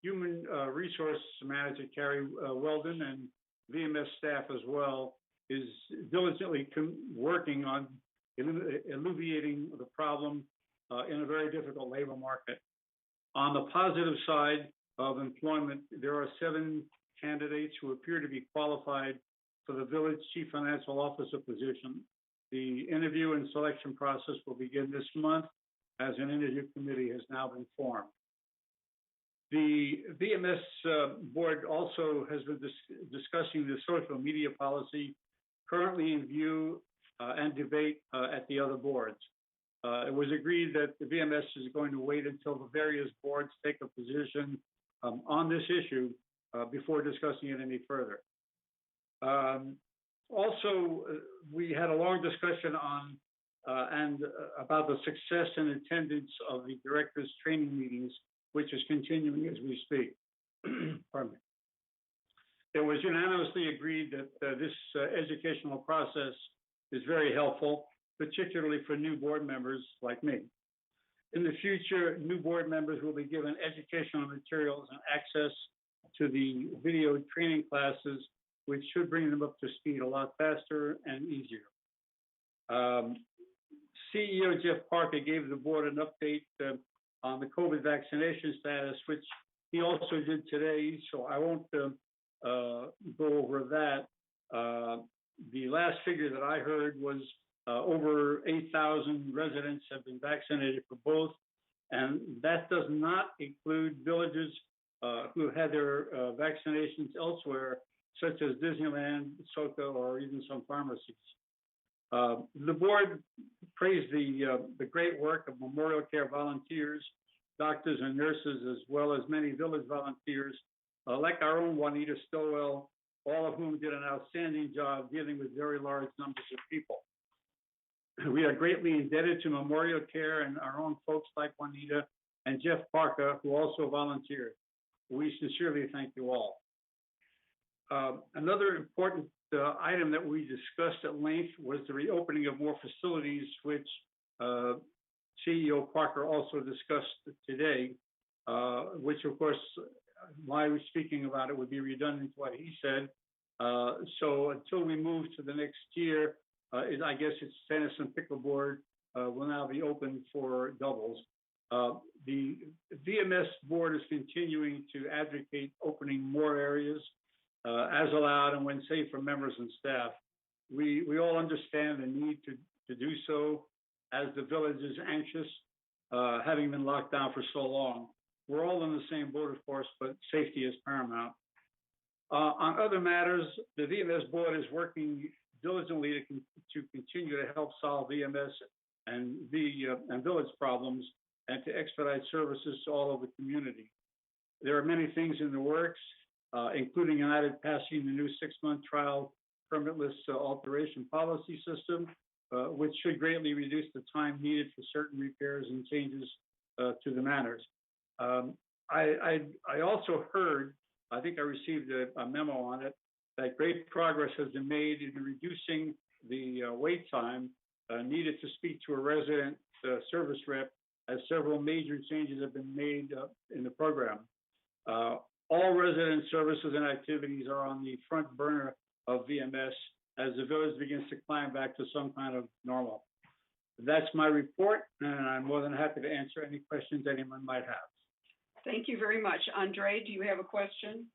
Human Resource Manager Carrie Weldon and VMS staff as well is diligently working on alleviating the problem in a very difficult labor market. On the positive side of employment, there are 7 candidates who appear to be qualified for the village chief financial officer position. The interview and selection process will begin this month, as an interview committee has now been formed. The VMS board also has been discussing the social media policy currently in view and debate at the other boards. It was agreed that the VMS is going to wait until the various boards take a position on this issue before discussing it any further. Also, we had a long discussion on about the success and attendance of the directors' training meetings, which is continuing as we speak. Pardon me. It was unanimously agreed that this educational process is very helpful, particularly for new board members like me. In the future, new board members will be given educational materials and access to the video training classes, which should bring them up to speed a lot faster and easier. CEO Jeff Parker gave the board an update on the COVID vaccination status, which he also did today, so I won't go over that. The last figure that I heard was over 8,000 residents have been vaccinated for both, and that does not include villages who have had their vaccinations elsewhere, such as Disneyland, Soka, or even some pharmacies. The board praised the great work of Memorial Care volunteers, doctors and nurses, as well as many village volunteers, like our own Juanita Stowell, all of whom did an outstanding job dealing with very large numbers of people. We are greatly indebted to Memorial Care and our own folks like Juanita and Jeff Parker, who also volunteered. We sincerely thank you all. Another important item that we discussed at length was the reopening of more facilities, which CEO Parker also discussed today, which of course, my speaking about it would be redundant to what he said. So until we move to the next year, I guess it's tennis and pickleboard will now be open for doubles. The VMS board is continuing to advocate opening more areas as allowed and when safe for members and staff. We all understand the need to do so, as the village is anxious, having been locked down for so long. We're all in the same boat, of course, but safety is paramount. On other matters, the VMS board is working diligently to continue to help solve VMS and village problems and to expedite services to all of the community. There are many things in the works, including United passing the new 6-month trial permitless alteration policy system, which should greatly reduce the time needed for certain repairs and changes to the manners. I also heard, I think I received a memo on it, that great progress has been made in reducing the wait time needed to speak to a resident service rep, as several major changes have been made in the program. All resident services and activities are on the front burner of VMS as the village begins to climb back to some kind of normal. That's my report, and I'm more than happy to answer any questions anyone might have. Thank you very much. Andre, do you have a question?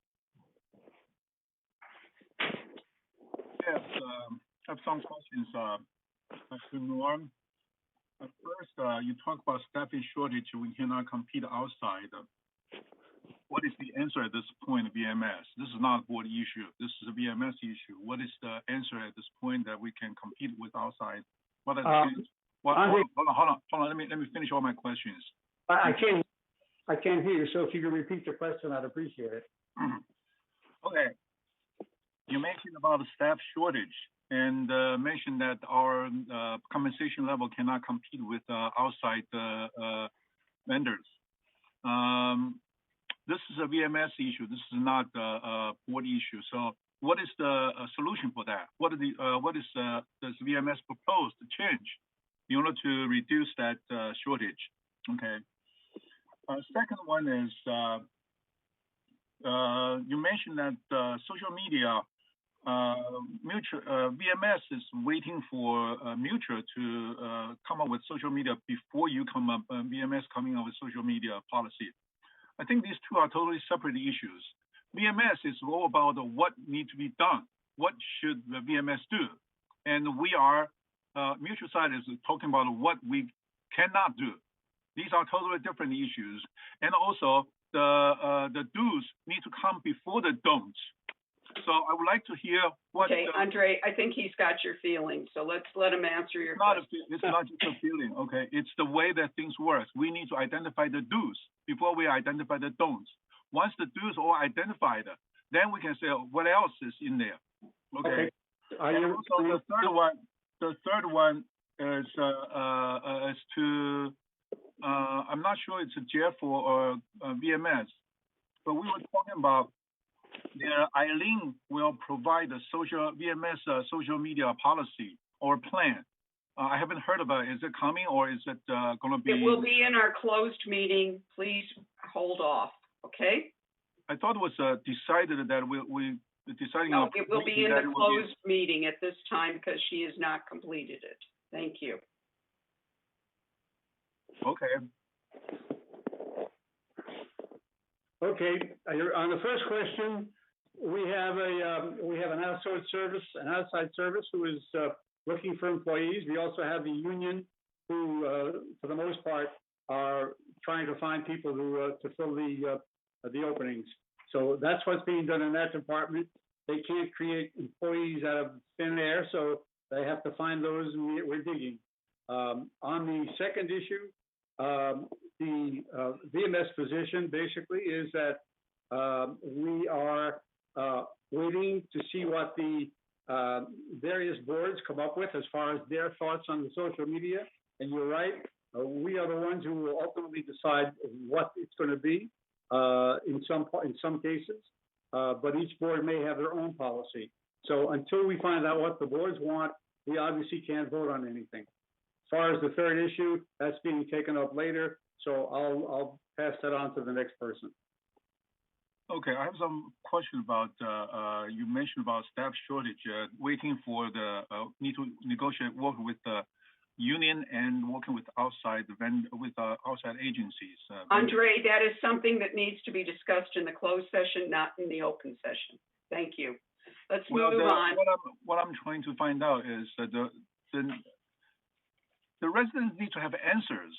Yes, I have some questions. To Norm. First, you talk about staffing shortage. We cannot compete outside. What is the answer at this point of VMS? This is not a board issue. This is a VMS issue. What is the answer at this point that we can compete with outside? What are the hold on. Let me finish all my questions. I can't hear you. So if you could repeat your question, I'd appreciate it. Okay. You mentioned about the staff shortage and mentioned that our compensation level cannot compete with outside vendors. This is a VMS issue. This is not a board issue. So what is the solution for that? What is does VMS propose to change in order to reduce that shortage? Okay. Second one is you mentioned that social media VMS is waiting for Mutual to come up with social media before you come up VMS coming up with social media policy. I think these two are totally separate issues. VMS is all about what needs to be done. What should the VMS do? And we are Mutual side is talking about what we cannot do. These are totally different issues. And also the do's need to come before the don'ts. So I would like to hear what. Okay, Andre, I think he's got your feelings, so let's let him answer your question. It's not just a feeling, okay? It's the way that things work. We need to identify the do's before we identify the don'ts. Once the do's are identified, then we can say what else is in there, okay? And also the third one is to I'm not sure it's a Jeff or VMS, but we were talking about. Eileen will provide a social VMS social media policy or plan. I haven't heard about it. Is it coming or is it going to be? It will be in our closed meeting. Please hold off, okay? I thought it was decided that we deciding. No, it will be in the closed meeting at this time because she has not completed it. Thank you. Okay. Okay, on the first question, we have an outside service who is looking for employees. We also have the union who, for the most part, are trying to find people to fill the openings. So that's what's being done in that department. They can't create employees out of thin air, so they have to find those, and we're digging. On the second issue, the VMS position basically is that we are waiting to see what the various boards come up with as far as their thoughts on the social media. And you're right, we are the ones who will ultimately decide what it's going to be in some cases, but each board may have their own policy. So until we find out what the boards want, we obviously can't vote on anything. As far as the third issue, that's being taken up later, so I'll pass that on to the next person. Okay, I have some question about, you mentioned about staff shortage, waiting for the, need to negotiate, work with the union and working with outside outside agencies. Andre, that is something that needs to be discussed in the closed session, not in the open session. Thank you. Let's move on. What I'm trying to find out is that the residents need to have answers.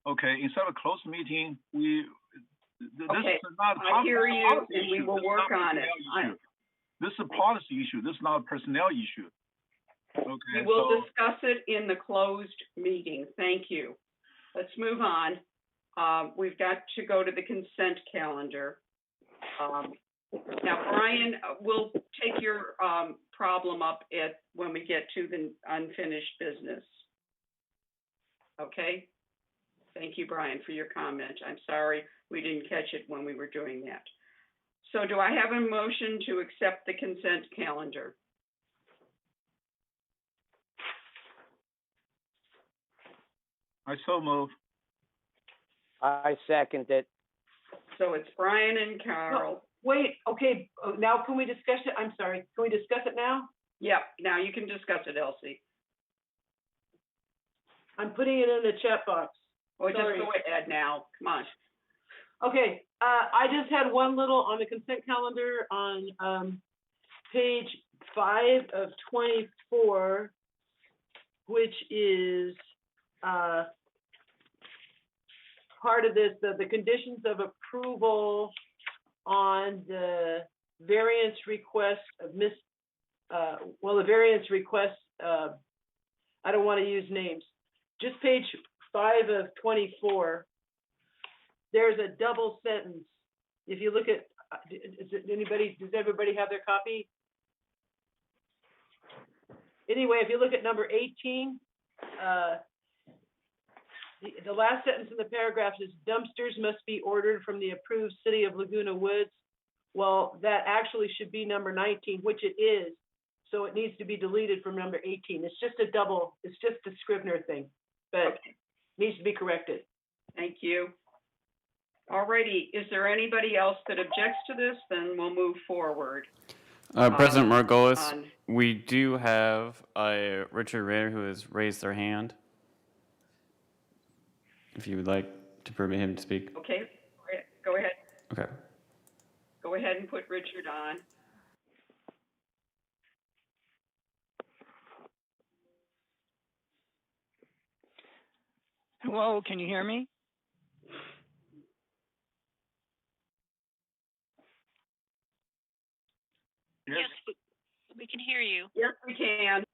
Okay, instead of a closed meeting, Okay, I hear you, and we will work on it. This is a policy issue. This is not a personnel issue. Okay, we will discuss it in the closed meeting. Thank you. Let's move on. We've got to go to the consent calendar. Now, Brian, we'll take your problem up when we get to the unfinished business. Okay? Thank you, Brian, for your comment. I'm sorry we didn't catch it when we were doing that. So do I have a motion to accept the consent calendar? I so move. I second it. So it's Brian and Carol. No, wait, okay, now can we discuss it? I'm sorry, can we discuss it now? Yeah, now you can discuss it, Elsie. I'm putting it in the chat box. Oh, just go ahead now, come on. Okay, I just had one little on the consent calendar on page 5 of 24, which is part of this, the conditions of approval on the variance request of the variance request, I don't want to use names, just page 5 of 24. There's a double sentence. If you look at does everybody have their copy? Anyway, if you look at number 18, the last sentence in the paragraph is dumpsters must be ordered from the approved City of Laguna Woods. Well, that actually should be number 19, which it is. So it needs to be deleted from number 18. It's just a Scrivener thing, but needs to be corrected. Thank you. Alrighty, is there anybody else that objects to this? Then we'll move forward. President Margolis, we do have Richard Rader who has raised their hand. If you would like to permit him to speak. Okay, go ahead. Okay. Go ahead and put Richard on. Hello, can you hear me? Yes, we can hear you. Yes, we can.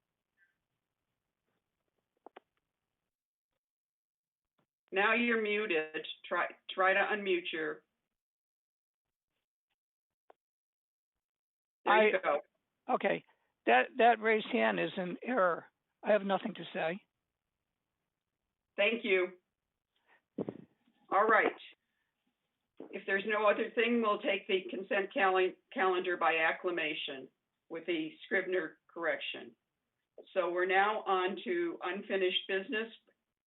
Now you're muted. Try to unmute your. There you go. Okay, that raised hand is an error. I have nothing to say. Thank you. All right. If there's no other thing, we'll take the consent calendar by acclamation with the Scrivener correction. So we're now on to unfinished business,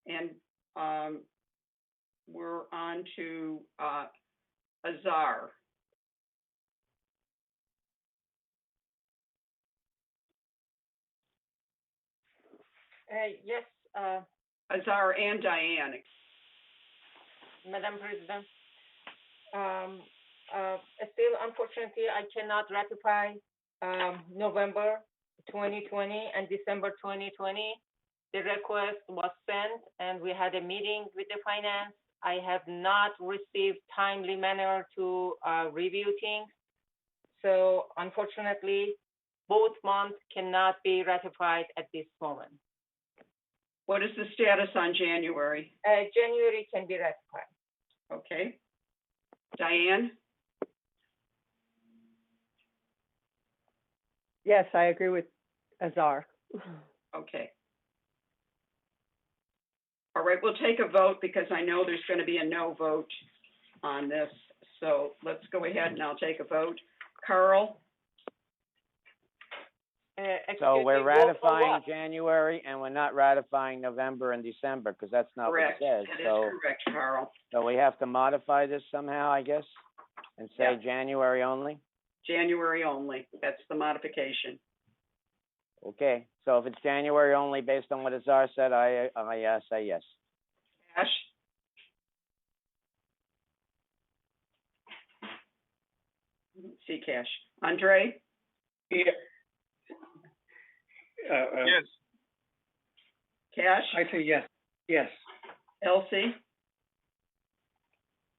and we're on to Azar. Yes, Azar and Diane. Madam President. Still, unfortunately, I cannot ratify November 2020 and December 2020. The request was sent and we had a meeting with the finance. I have not received timely manner to review things. So unfortunately, both months cannot be ratified at this moment. What is the status on January? January can be ratified. Okay. Diane? Yes, I agree with Azar. Okay. All right, we'll take a vote because I know there's going to be a no vote on this. So let's go ahead and I'll take a vote. Carl? So we're ratifying January and we're not ratifying November and December because that's not Correct. what it says. That So, is correct, Carl. so we have to modify this somehow, I guess, and say Yeah. January only? January only. That's the modification. Okay, so if it's January only based on what Azar said, I say yes. Cash? See Cash. Andre? Yeah. Yes. Cash? I say yes. Yes. Elsie?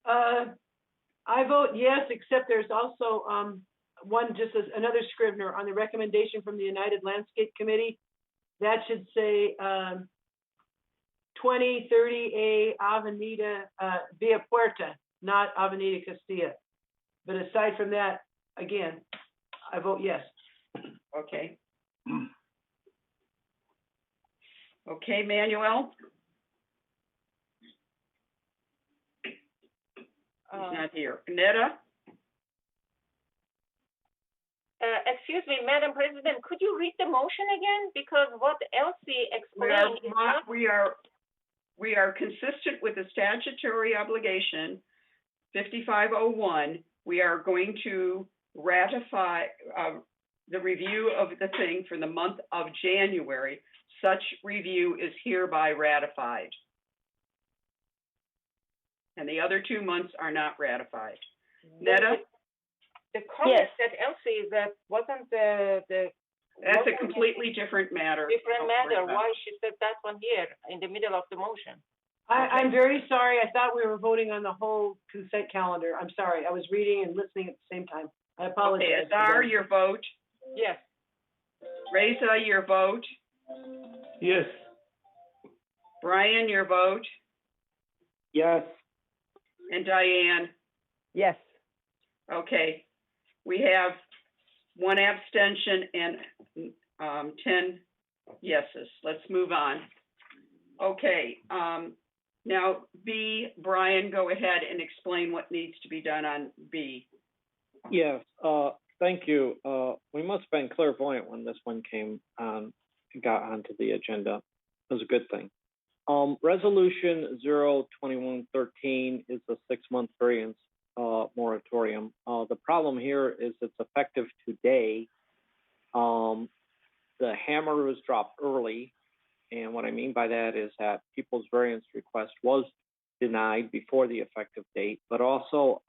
I vote yes, except there's also one, just as another Scrivener on the recommendation from the United Landscape Committee. That should say 2030A Avenida Via Puerta, not Avenida Castilla. But aside from that, again, I vote yes. Okay. Okay, Manuel? He's not here. Netta? Excuse me, Madam President, could you read the motion again? Because what Elsie explained is not. We are consistent with the statutory obligation, 5501. We are going to ratify the review of the thing for the month of January. Such review is hereby ratified. And the other 2 months are not ratified. Netta? The comment that Elsie, that wasn't the. That's a completely different matter. Different matter. Why she said that one here in the middle of the motion? I'm very sorry. I thought we were voting on the whole consent calendar. I'm sorry. I was reading and listening at the same time. I apologize. Okay, Azar, your vote. Yes. Reza, your vote. Yes. Brian, your vote. Yes. And Diane. Yes. Okay, we have one abstention and 10 yeses. Let's move on. Okay, now B, Brian, go ahead and explain what needs to be done on B. Yes, thank you. We must have been clairvoyant when this one got onto the agenda. It was a good thing. Resolution 02113 is a 6-month variance moratorium. The problem here is it's effective today. The hammer was dropped early, and what I mean by that is that people's variance request was denied before the effective date, but also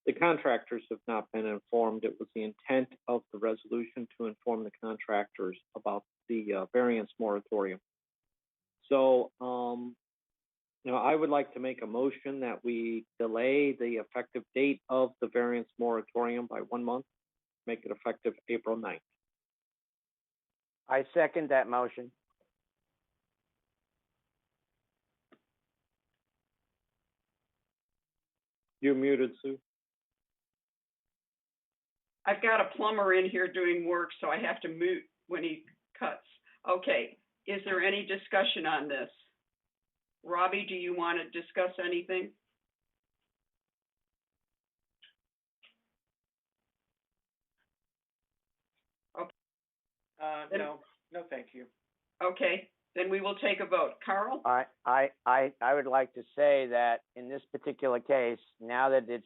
the contractors have not been informed. It was the intent of the resolution to inform the contractors about the variance moratorium. So, I would like to make a motion that we delay the effective date of the variance moratorium by 1 month, make it effective April 9th. I second that motion. You're muted, Sue. I've got a plumber in here doing work, so I have to mute when he cuts. Okay, is there any discussion on this? Robbie, do you want to discuss anything? Okay. No, thank you. Okay, then we will take a vote. Carl? I would like to say that in this particular case, now that it's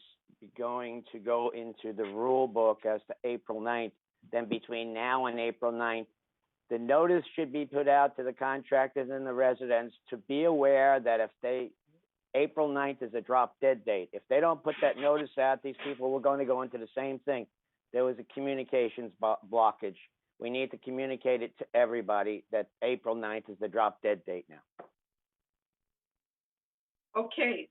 going to go into the rule book as to April 9th, then between now and April 9th, the notice should be put out to the contractors and the residents to be aware that April 9th is a drop dead date. If they don't put that notice out, these people were going to go into the same thing. There was a communications blockage. We need to communicate it to everybody that April 9th is the drop dead date now. Okay,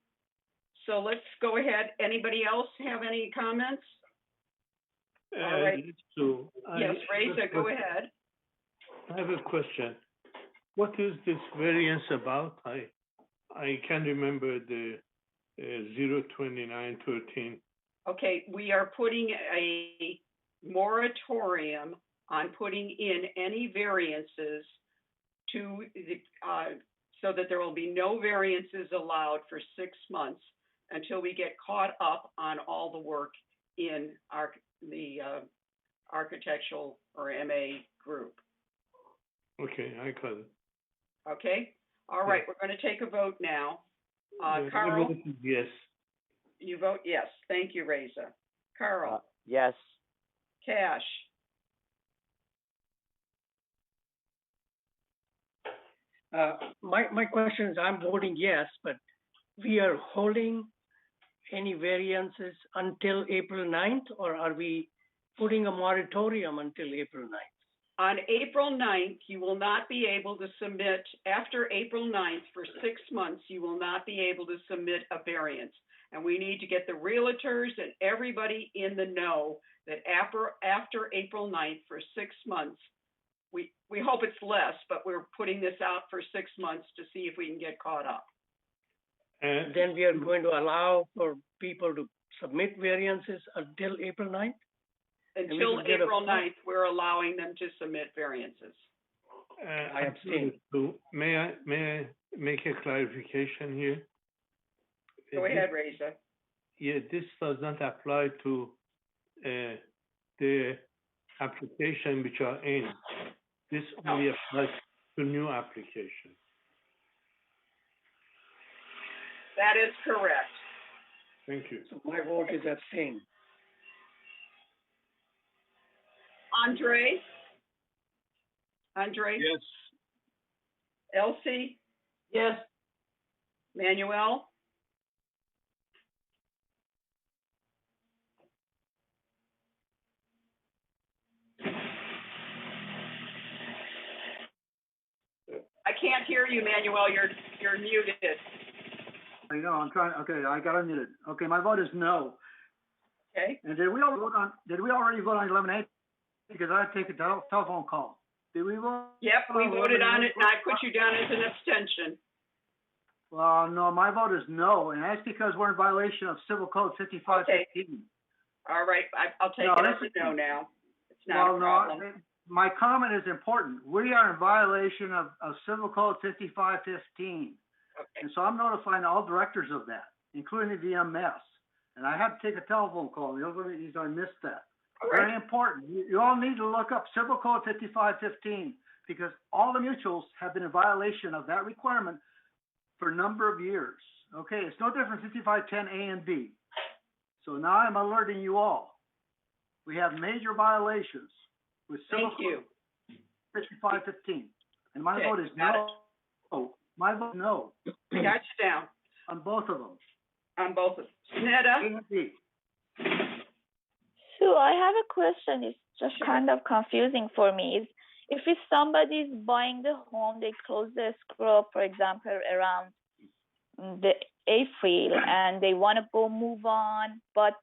so let's go ahead. Anybody else have any comments? All right. Yes, Reza, go ahead. I have a question. What is this variance about? I can't remember the 02913. Okay, we are putting a moratorium on putting in any variances to the, so that there will be no variances allowed for 6 months until we get caught up on all the work in the architectural or MA group. Okay, I got it. Okay, all right, we're going to take a vote now. Carl? Yes. You vote yes. Thank you, Reza. Carl? Yes. Cash? My question is, I'm voting yes, but we are holding any variances until April 9th, or are we putting a moratorium until April 9th? On April 9th, you will not be able to submit, after April 9th, for 6 months, you will not be able to submit a variance. And we need to get the realtors and everybody in the know that after April 9th, for 6 months, we hope it's less, but we're putting this out for 6 months to see if we can get caught up. And then we are going to allow for people to submit variances until April 9th? Until April 9th, we're allowing them to submit variances. I abstain. May I make a clarification here? Go ahead, Reza. Yeah, this does not apply to the application which are in. This only applies to new application. That is correct. Thank you. So my vote is abstain. Andre? Yes. Elsie? Yes. Manuel? I can't hear you, Manuel. You're muted. I know, I'm trying, okay, I got unmuted. Okay, my vote is no. Okay. And did we already vote on 11A? Because I had to take a telephone call. Did we vote? Yep, we voted on it, and I put you down as an abstention. Well, no, my vote is no, and that's because we're in violation of Civil Code 5515. All right, I'll take No, it as this a no now. It's not a Well, problem. no, my comment is important. We are in violation of Civil Code 5515. Okay. And so I'm notifying all directors of that, including the VMS. And I had to take a telephone call. I missed that. Very important. You all need to look up Civil Code 5515 because all the mutuals have been in violation of that requirement for a number of years. Okay, it's no different 5510 A and B. So now I'm alerting you all. We have major violations with Civil Code 5515. And my vote is no. My vote no. I got you down. On both of them. On both of them. Netta? A and B. So I have a question. It's just kind of confusing for me. If somebody's buying the home, they close the escrow, for example, around the April, and they want to go move on, but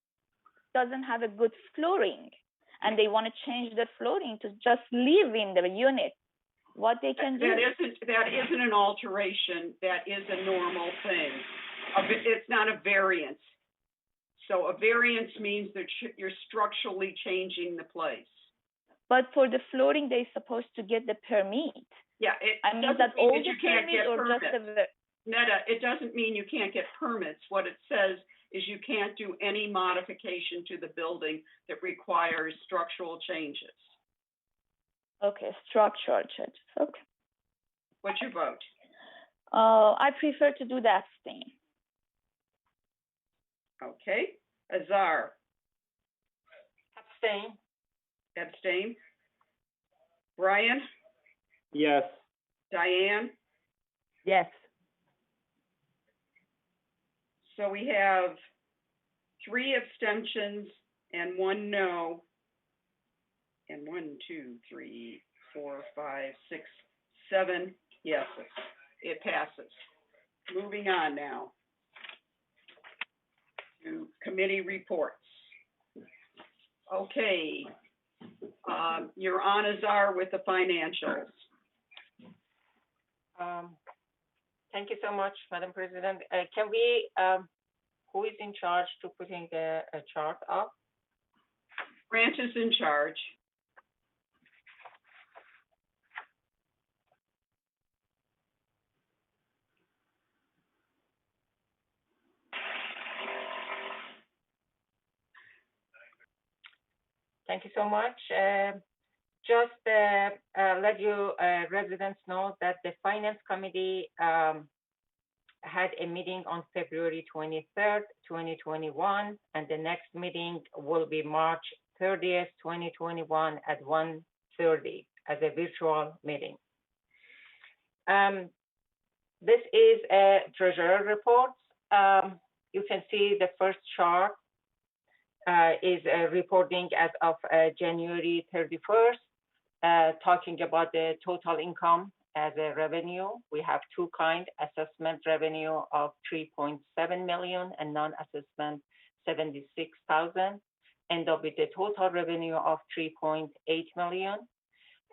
doesn't have a good flooring, and they want to change the flooring to just live in the unit, what they can do? That isn't an alteration. That is a normal thing. It's not a variance. So a variance means that you're structurally changing the place. But for the flooring, they're supposed to get the permit. Yeah, I mean that all the permit or permits. just the... Netta, it doesn't mean you can't get permits. What it says is you can't do any modification to the building that requires structural changes. Okay, structural changes. Okay. What's your vote? I prefer to do the abstain. Okay. Azar? Abstain. Abstain. Brian? Yes. Diane? Yes. So we have 3 abstentions and 1 no. And 1, 2, 3, 4, 5, 6, 7 yeses. It passes. Moving on now to committee reports. Okay. You're on, Azar, with the financials. Thank you so much, Madam President. Can we, who is in charge to putting a chart up? Branch is in charge. Thank you so much. Just let you residents know that the Finance Committee had a meeting on February 23rd, 2021, and the next meeting will be March 30th, 2021 at 1:30 as a virtual meeting. This is a treasurer report. You can see the first chart is reporting as of January 31st, talking about the total income as a revenue. We have 2 kinds, assessment revenue of 3.7 million and non-assessment 76,000, end up with a total revenue of 3.8 million.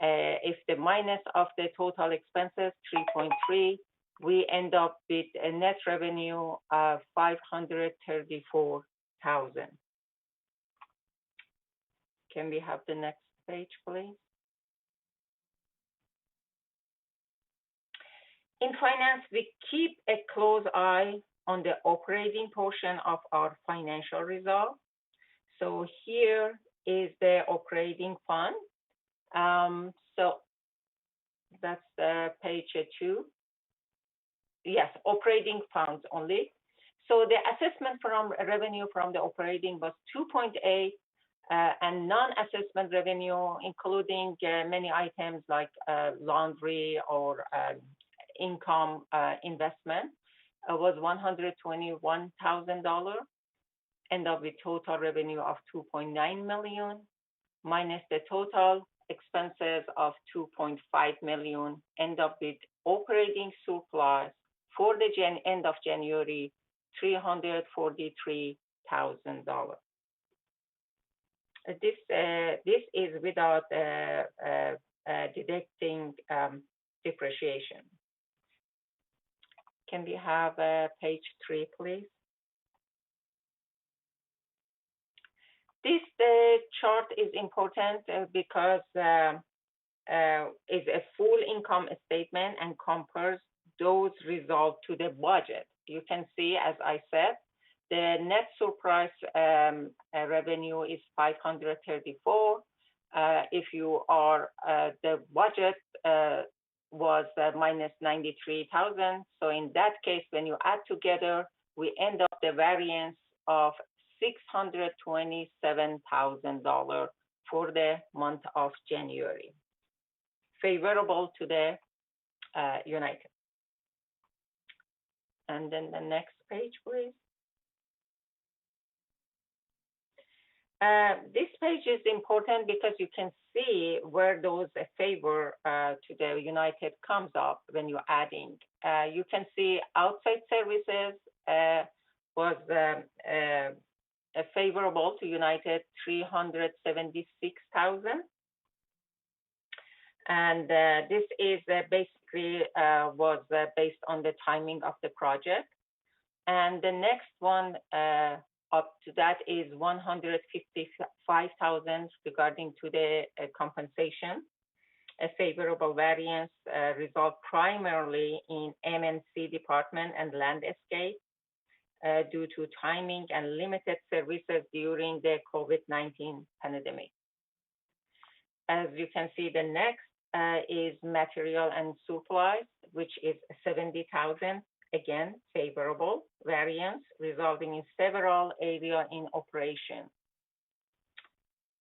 If the minus of the total expenses, 3.3, we end up with a net revenue of 534,000. Can we have the next page, please? In finance, we keep a close eye on the operating portion of our financial results. So here is the operating fund. So that's page 2. Yes, operating funds only. So the assessment from revenue from the operating was 2.8, and non-assessment revenue, including many items like laundry or income investment, was $121,000, end up with total revenue of 2.9 million, minus the total expenses of 2.5 million, end up with operating surplus for the end of January, $343,000. This is without deducting depreciation. Can we have page 3, please? This chart is important because it's a full income statement and compares those results to the budget. You can see, as I said, the net surplus revenue is 534. If you are the budget was minus 93,000. So in that case, when you add together, we end up the variance of $627,000 for the month of January, favorable to the United. And then the next page, please. This page is important because you can see where those favor to the United comes up when you're adding. You can see outside services was favorable to United, 376,000. And this is basically was based on the timing of the project. And the next one up to that is 155,000 regarding to the compensation. A favorable variance result primarily in MNC department and landscape due to timing and limited services during the COVID-19 pandemic. As you can see, the next is material and supplies, which is 70,000. Again, favorable variance resulting in several areas in operation.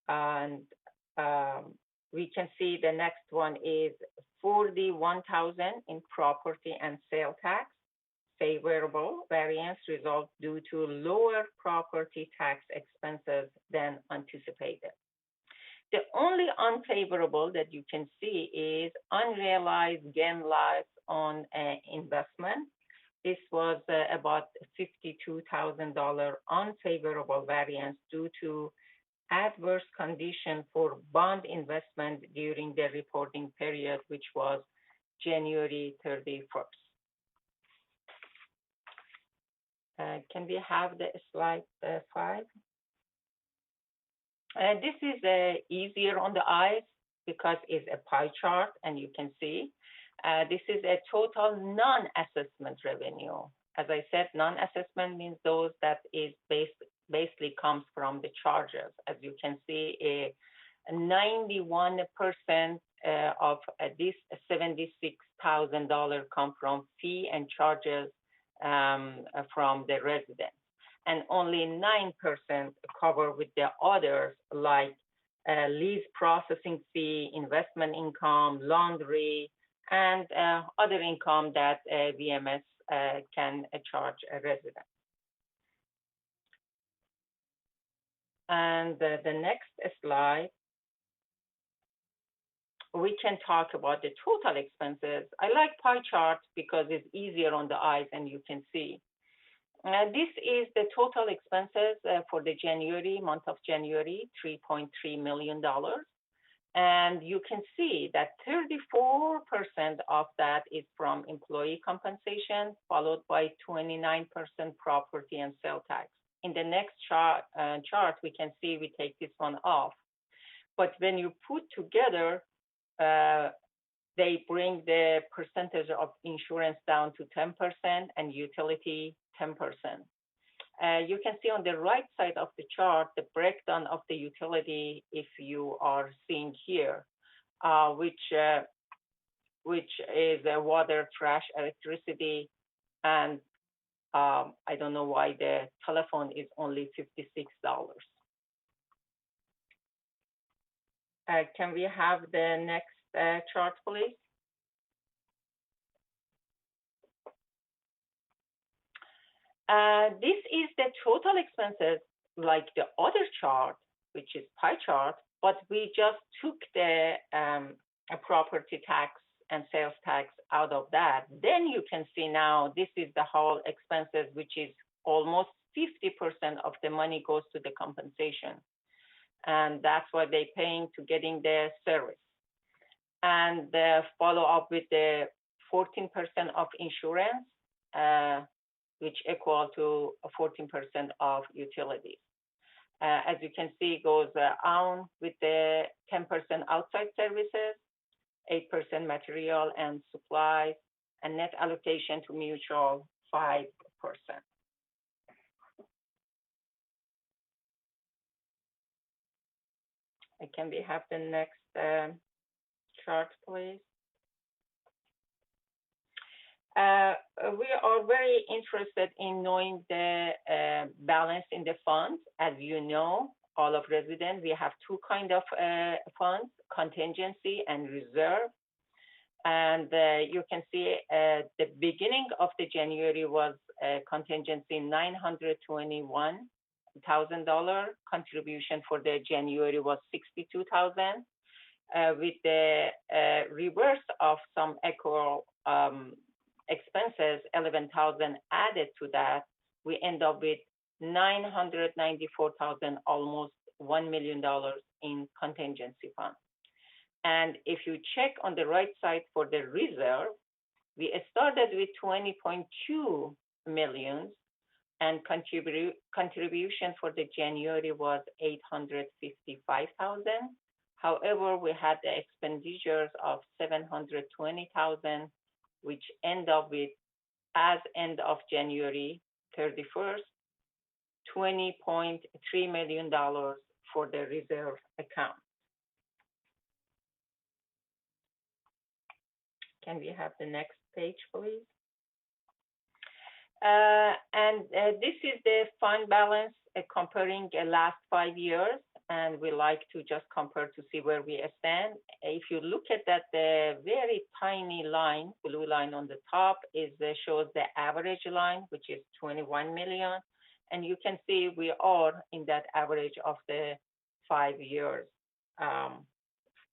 And we can see the next one is 41,000 in property and sale tax. Favorable variance result due to lower property tax expenses than anticipated. The only unfavorable that you can see is unrealized gain loss on investment. This was about $52,000 unfavorable variance due to adverse condition for bond investment during the reporting period, which was January 31st. Can we have the slide 5? This is easier on the eyes because it's a pie chart, and you can see this is a total non-assessment revenue. As I said, non-assessment means those that is basically comes from the charges. As you can see, 91% of this $76,000 come from fee and charges from the residents, and only 9% cover with the others like lease processing fee, investment income, laundry, and other income that VMS can charge a resident. And the next slide, we can talk about the total expenses. I like pie charts because it's easier on the eyes and you can see. This is the total expenses for the month of January, $3.3 million. And you can see that 34% of that is from employee compensation, followed by 29% property and sale tax. In the next chart, we can see we take this one off. But when you put together, they bring the percentage of insurance down to 10% and utility 10%. You can see on the right side of the chart the breakdown of the utility if you are seeing here, which is water, trash, electricity, and I don't know why the telephone is only $56. Can we have the next chart, please? This is the total expenses like the other chart, which is pie chart, but we just took the property tax and sales tax out of that. Then you can see now this is the whole expenses, which is almost 50% of the money goes to the compensation. And that's what they're paying to getting the service. And follow up with the 14% of insurance, which equal to 14% of utilities. As you can see, goes on with the 10% outside services, 8% material and supplies, and net allocation to mutual 5%. Can we have the next chart, please? We are very interested in knowing the balance in the funds. As you know, all of residents, we have two kind of funds, contingency and reserve. And you can see the beginning of the January was contingency $921,000. Contribution for the January was $62,000. With the reverse of some echo expenses, $11,000 added to that, we end up with $994,000, almost $1 million in contingency fund. And if you check on the right side for the reserve, we started with 20.2 million, and contribution for the January was 855,000. However, we had the expenditures of 720,000, which end up with, as end of January 31st, $20.3 million for the reserve account. Can we have the next page, please? This is the fund balance comparing the last 5 years, and we like to just compare to see where we stand. If you look at that, the very tiny line, blue line on the top, shows the average line, which is 21 million, and you can see we are in that average of the 5 years.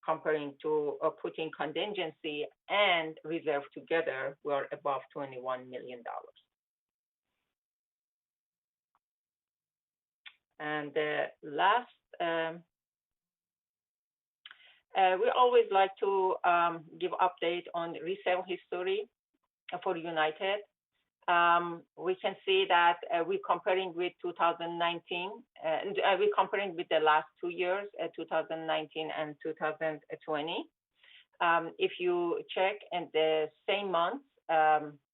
Comparing to putting contingency and reserve together, we are above $21 million. And the last, we always like to give update on resale history for United. We can see that we're comparing with 2019, we're comparing with the last 2 years, 2019 and 2020. If you check in the same month,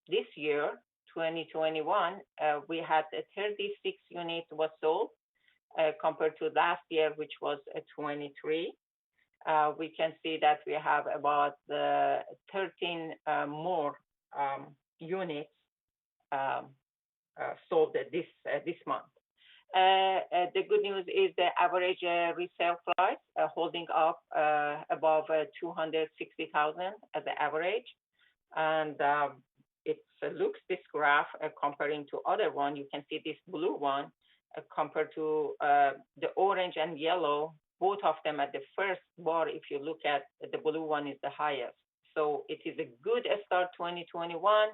this year, 2021, we had 36 units was sold compared to last year, which was 23. We can see that we have about 13 more units sold this month. The good news is the average resale price holding up above 260,000 as the average, and it looks, this graph comparing to other one, you can see this blue one compared to the orange and yellow, both of them at the first bar. If you look at the blue one is the highest, so it is a good start 2021.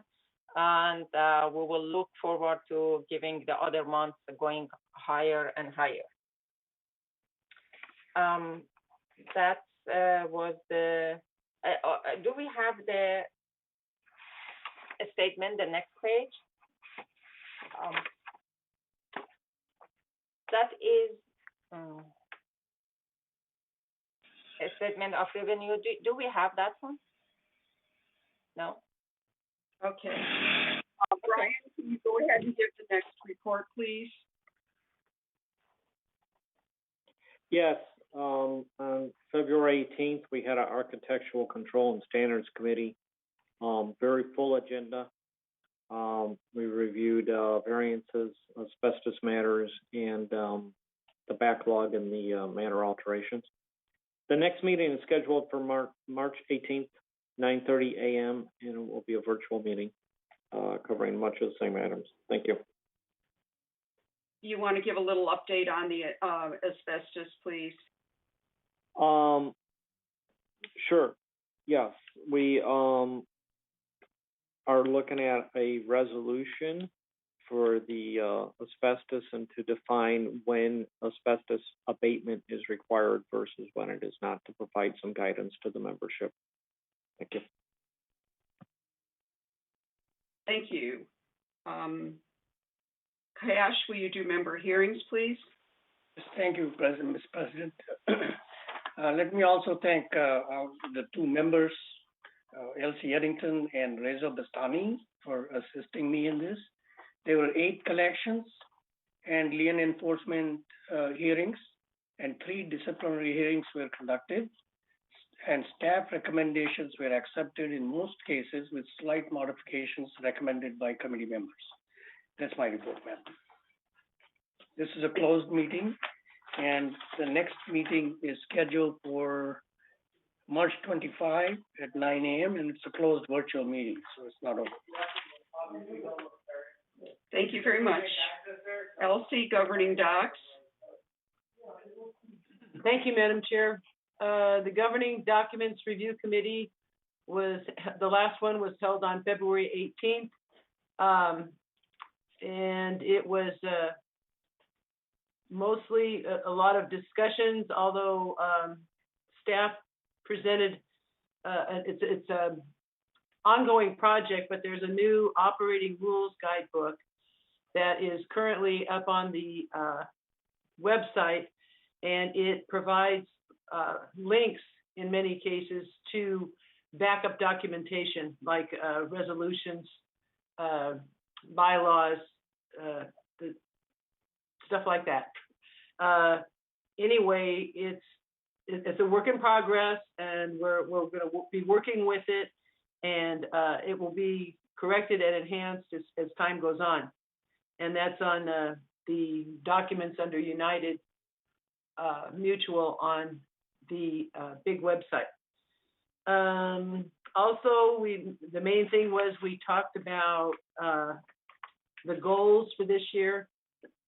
And we will look forward to giving the other months going higher and higher. That was the, do we have the statement, the next page? That is a statement of revenue. Do we have that one? No? Okay. Brian, can you go ahead and give the next report, please? Yes, on February 18th, we had our Architectural Control and Standards Committee, very full agenda. We reviewed variances, asbestos matters, and the backlog and the matter alterations. The next meeting is scheduled for March 18th, 9:30 a.m., and it will be a virtual meeting covering much of the same items. Thank you. You want to give a little update on the asbestos, please? Sure. Yes, we are looking at a resolution for the asbestos and to define when asbestos abatement is required versus when it is not, to provide some guidance to the membership. Thank you. Thank you. Kayash, will you do member hearings, please? Thank you, Mr. President. Let me also thank the two members, Elsie Addington and Reza Bastani, for assisting me in this. There were 8 collections and lien enforcement hearings, and 3 disciplinary hearings were conducted, and staff recommendations were accepted in most cases with slight modifications recommended by committee members. That's my report, ma'am. This is a closed meeting, and the next meeting is scheduled for March 25 at 9 a.m., and it's a closed virtual meeting, so it's not open. Thank you very much. Elsie, governing docs. Thank you, Madam Chair. The Governing Documents Review Committee the last one was held on February 18th. And it was mostly a lot of discussions, although staff presented, it's an ongoing project, but there's a new operating rules guidebook that is currently up on the website, and it provides links in many cases to backup documentation like resolutions, bylaws, stuff like that. Anyway, it's a work in progress, and we're going to be working with it, and it will be corrected and enhanced as time goes on. And that's on the documents under United Mutual on the big website. Also, the main thing was we talked about the goals for this year.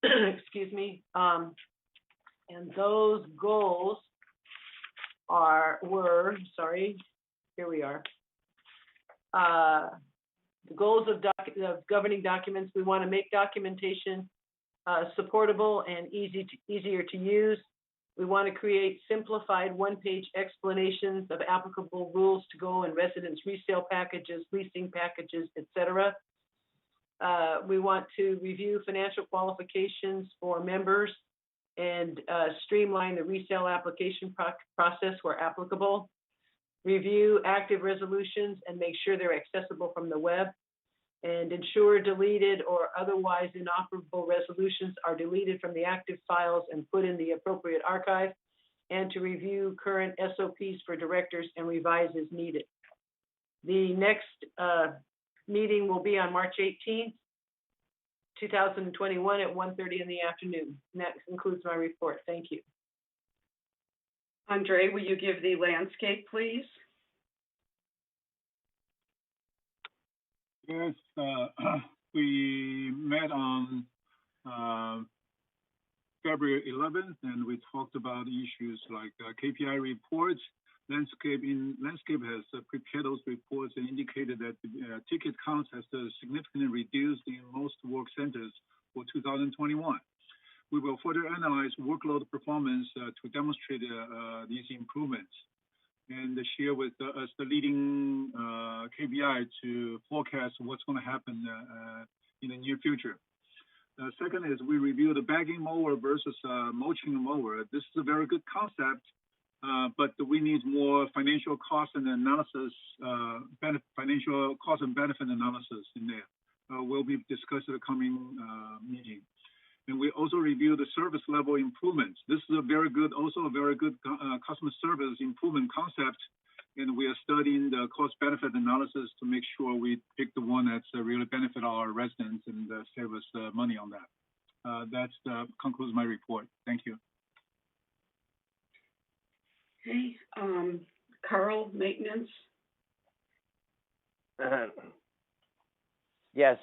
Excuse me. And those goals here we are. The goals of governing documents, we want to make documentation supportable and easier to use. We want to create simplified one-page explanations of applicable rules to go in residence resale packages, leasing packages, etc. We want to review financial qualifications for members and streamline the resale application process where applicable. Review active resolutions and make sure they're accessible from the web, and ensure deleted or otherwise inoperable resolutions are deleted from the active files and put in the appropriate archive, and to review current SOPs for directors and revise as needed. The next meeting will be on March 18th, 2021 at 1:30 in the afternoon. And that concludes my report. Thank you. Andre, will you give the landscape, please? Yes, we met on February 11th, and we talked about issues like KPI reports. Landscape has prepared those reports and indicated that ticket counts has significantly reduced in most work centers for 2021. We will further analyze workload performance to demonstrate these improvements and share with us the leading KPI to forecast what's going to happen in the near future. Second is we review the bagging mower versus mulching mower. This is a very good concept, but we need more financial cost and analysis, financial cost and benefit analysis in there. Will be discussed at the coming meeting. And we also review the service level improvements. This is also a very good customer service improvement concept. And we are studying the cost benefit analysis to make sure we pick the one that's really benefit our residents and save us money on that. That concludes my report. Thank you. Okay, Carl, maintenance. Yes,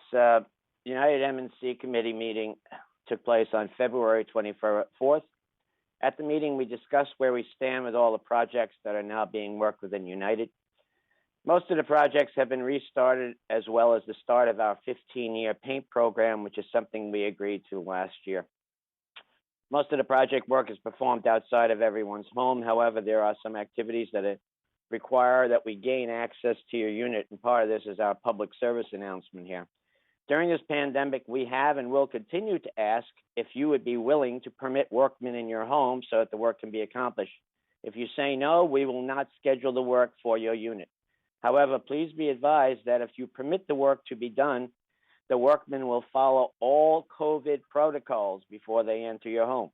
United M&C committee meeting took place on February 24th. At the meeting, we discussed where we stand with all the projects that are now being worked within United. Most of the projects have been restarted, as well as the start of our 15-year paint program, which is something we agreed to last year. Most of the project work is performed outside of everyone's home. However, there are some activities that require that we gain access to your unit, and part of this is our public service announcement here. During this pandemic, we have and will continue to ask if you would be willing to permit workmen in your home so that the work can be accomplished. If you say no, we will not schedule the work for your unit. However, please be advised that if you permit the work to be done, the workmen will follow all COVID protocols before they enter your home.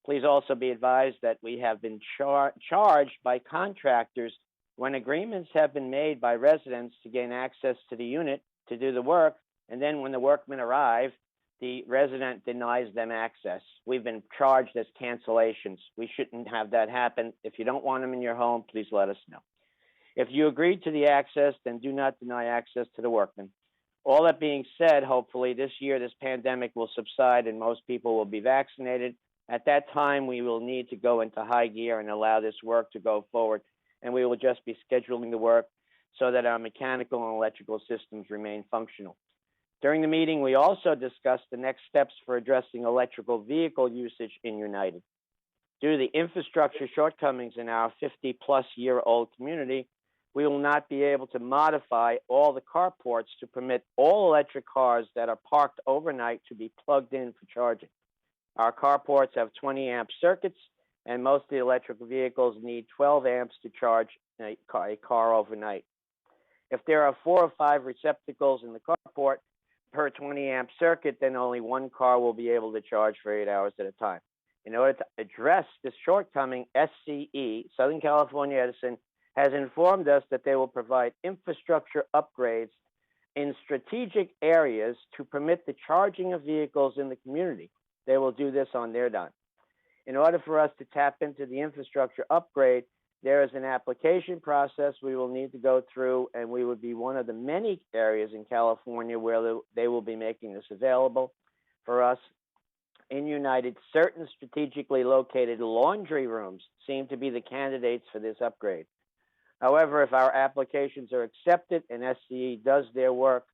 Please also be advised that we have been charged by contractors when agreements have been made by residents to gain access to the unit to do the work, and then when the workmen arrive, the resident denies them access. We've been charged as cancellations. We shouldn't have that happen. If you don't want them in your home, please let us know. If you agree to the access, then do not deny access to the workmen. All that being said, hopefully this year, this pandemic will subside and most people will be vaccinated. At that time, we will need to go into high gear and allow this work to go forward, and we will just be scheduling the work so that our mechanical and electrical systems remain functional. During the meeting, we also discussed the next steps for addressing electrical vehicle usage in United. Due to the infrastructure shortcomings in our 50-plus-year-old community, we will not be able to modify all the carports to permit all electric cars that are parked overnight to be plugged in for charging. Our carports have 20-amp circuits, and most of the electric vehicles need 12 amps to charge a car overnight. If there are 4 or 5 receptacles in the carport per 20-amp circuit, then only one car will be able to charge for 8 hours at a time. In order to address this shortcoming, SCE, Southern California Edison, has informed us that they will provide infrastructure upgrades in strategic areas to permit the charging of vehicles in the community. They will do this on their dime. In order for us to tap into the infrastructure upgrade, there is an application process we will need to go through, and we would be one of the many areas in California where they will be making this available for us. In United, certain strategically located laundry rooms seem to be the candidates for this upgrade. However, if our applications are accepted and SCE does their work,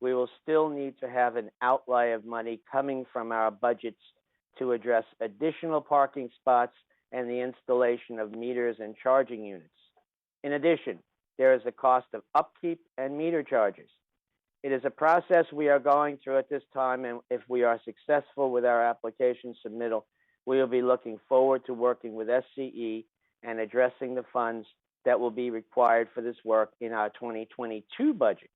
we will still need to have an outlay of money coming from our budgets to address additional parking spots and the installation of meters and charging units. In addition, there is the cost of upkeep and meter charges. It is a process we are going through at this time, and if we are successful with our application submittal, we will be looking forward to working with SCE and addressing the funds that will be required for this work in our 2022 budget.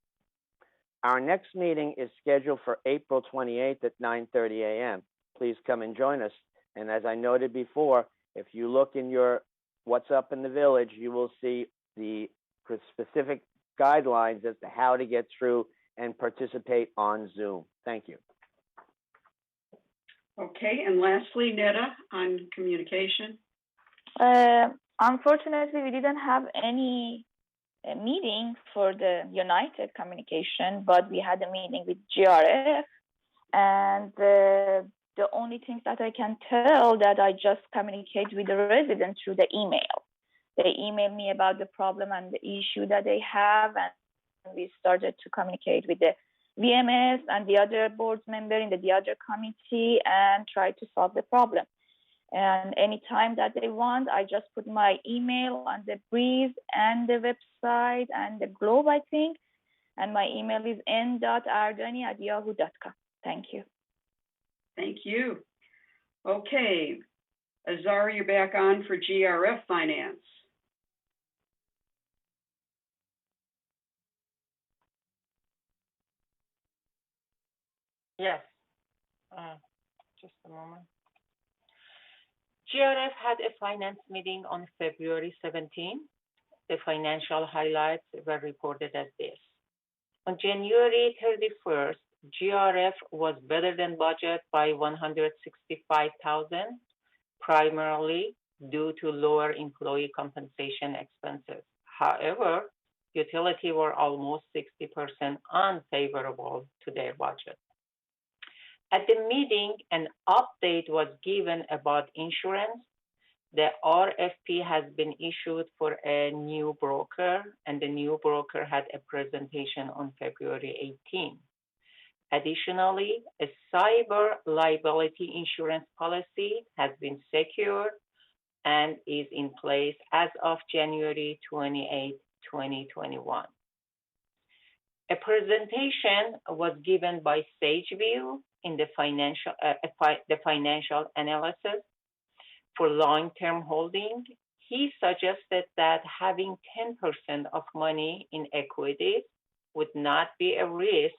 Our next meeting is scheduled for April 28th at 9:30 a.m. Please come and join us. And as I noted before, if you look in your What's Up in the Village, you will see the specific guidelines as to how to get through and participate on Zoom. Thank you. Okay, and lastly, Netta, on communication. Unfortunately, we didn't have any meeting for the United Communication, but we had a meeting with GRF, and the only thing that I can tell that I just communicate with the residents through the email. They emailed me about the problem and the issue that they have, and we started to communicate with the VMS and the other board member in the other committee and try to solve the problem. And anytime that they want, I just put my email on the Breeze and the website and the Globe, I think. And my email is n.ardani@yahoo.com. Thank you. Thank you. Okay, Azar, you're back on for GRF Finance. Yes. Just a moment. GRF had a finance meeting on February 17. The financial highlights were reported as this. On January 31st, GRF was better than budget by $165,000, primarily due to lower employee compensation expenses. However, utilities were almost 60% unfavorable to their budget. At the meeting, an update was given about insurance. The RFP has been issued for a new broker, and the new broker had a presentation on February 18. Additionally, a cyber liability insurance policy has been secured and is in place as of January 28, 2021. A presentation was given by Sageview in the financial analysis for long-term holding. He suggested that having 10% of money in equities would not be a risk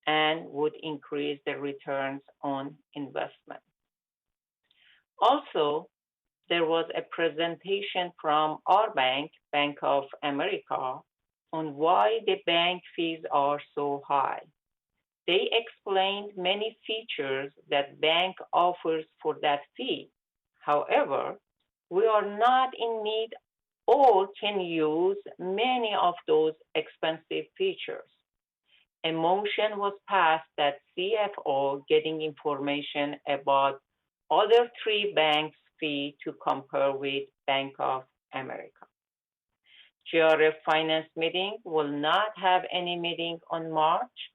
and would increase the returns on investment. Also, there was a presentation from our bank, Bank of America, on why the bank fees are so high. They explained many features that bank offers for that fee. However, we are not in need or can use many of those expensive features. A motion was passed that CFO getting information about other three banks' fee to compare with Bank of America. GRF Finance meeting will not have any meeting on March,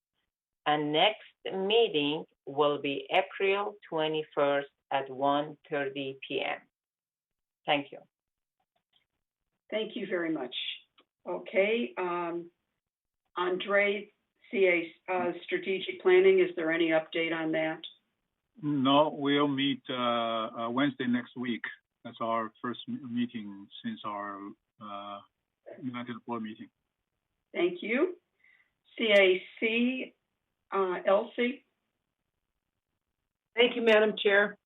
and next meeting will be April 21st at 1:30 p.m. Thank you. Thank you very much. Okay, Andre, CA strategic planning, is there any update on that? No, we'll meet Wednesday next week. That's our first meeting since our United Board meeting. Thank you. CAC, Elsie. Thank you, Madam Chair.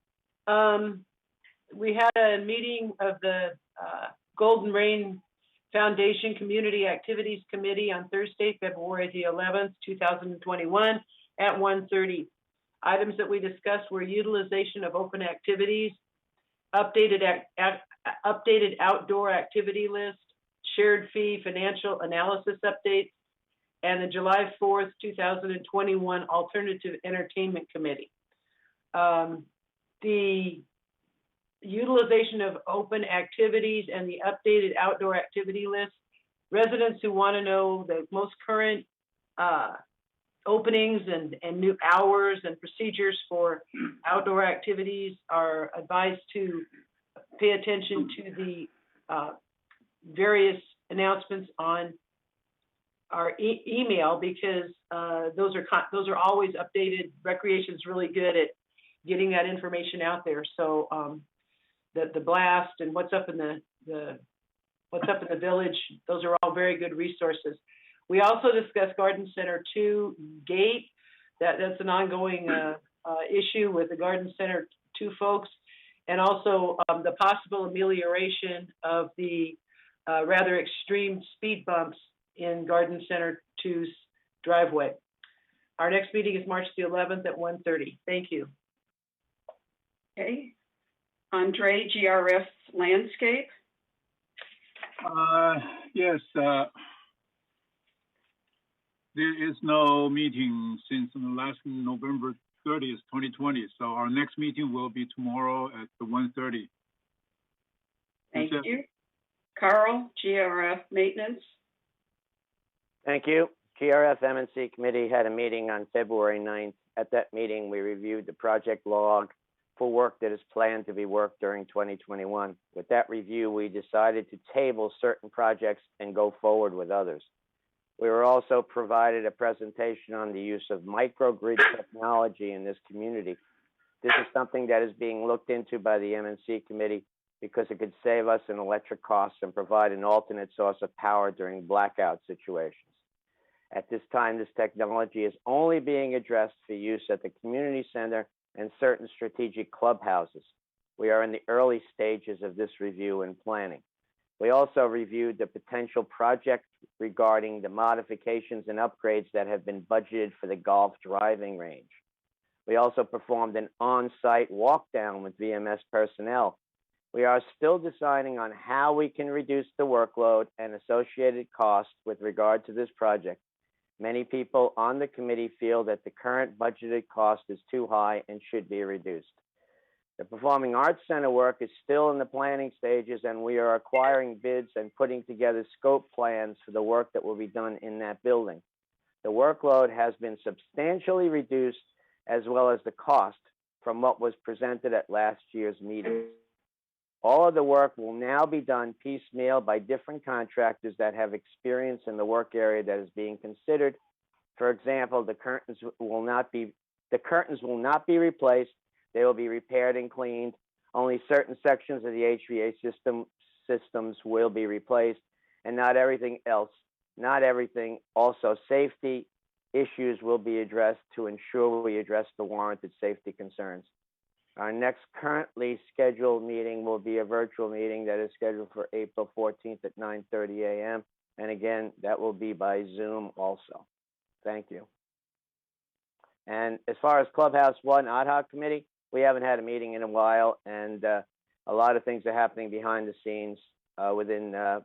We had a meeting of the Golden Rain Foundation Community Activities Committee on Thursday, February the 11th, 2021 at 1:30. Items that we discussed were utilization of open activities, updated outdoor activity list, shared fee financial analysis updates, and the July 4th, 2021 Alternative Entertainment Committee. The utilization of open activities and the updated outdoor activity list. Residents who want to know the most current openings and new hours and procedures for outdoor activities are advised to pay attention to the various announcements on our email, because those are always updated. Recreation's really good at getting that information out there. So the blast and what's up in the village, those are all very good resources. We also discussed Garden Center 2 gate. That's an ongoing issue with the Garden Center 2 folks, and also the possible amelioration of the rather extreme speed bumps in Garden Center 2's driveway. Our next meeting is March the 11th at 1:30. Thank you. Okay. Andre, GRF landscape. Yes. There is no meeting since last November 30th, 2020. So our next meeting will be tomorrow at 1:30. Thank you. Carl, GRF maintenance. Thank you. GRF M&C Committee had a meeting on February 9th. At that meeting, we reviewed the project log for work that is planned to be worked during 2021. With that review, we decided to table certain projects and go forward with others. We were also provided a presentation on the use of microgrid technology in this community. This is something that is being looked into by the M&C Committee because it could save us in electric costs and provide an alternate source of power during blackout situations. At this time, this technology is only being addressed for use at the community center and certain strategic clubhouses. We are in the early stages of this review and planning. We also reviewed the potential project regarding the modifications and upgrades that have been budgeted for the golf driving range. We also performed an on-site walk down with VMS personnel. We are still deciding on how we can reduce the workload and associated costs with regard to this project. Many people on the committee feel that the current budgeted cost is too high and should be reduced. The Performing Arts Center work is still in the planning stages, and we are acquiring bids and putting together scope plans for the work that will be done in that building. The workload has been substantially reduced, as well as the cost from what was presented at last year's meeting. All of the work will now be done piecemeal by different contractors that have experience in the work area that is being considered, For example, the curtains will not be replaced. They will be repaired and cleaned. Only certain sections of the HVAC systems will be replaced, and not everything else. Not everything. Also, safety issues will be addressed to ensure we address the warranted safety concerns. Our next currently scheduled meeting will be a virtual meeting that is scheduled for April 14th at 9:30 a.m. And again, that will be by Zoom also. Thank you. And as far as Clubhouse One Ad Hoc Committee, we haven't had a meeting in a while, and a lot of things are happening behind the scenes within the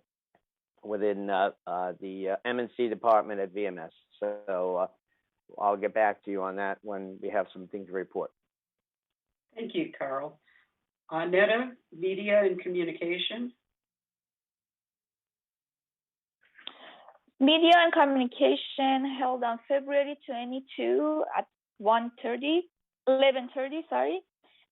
M&C department at VMS. So I'll get back to you on that when we have some things to report. Thank you, Carl. Netta, Media and Communication. Media and Communication held on February 22 at 11:30, sorry.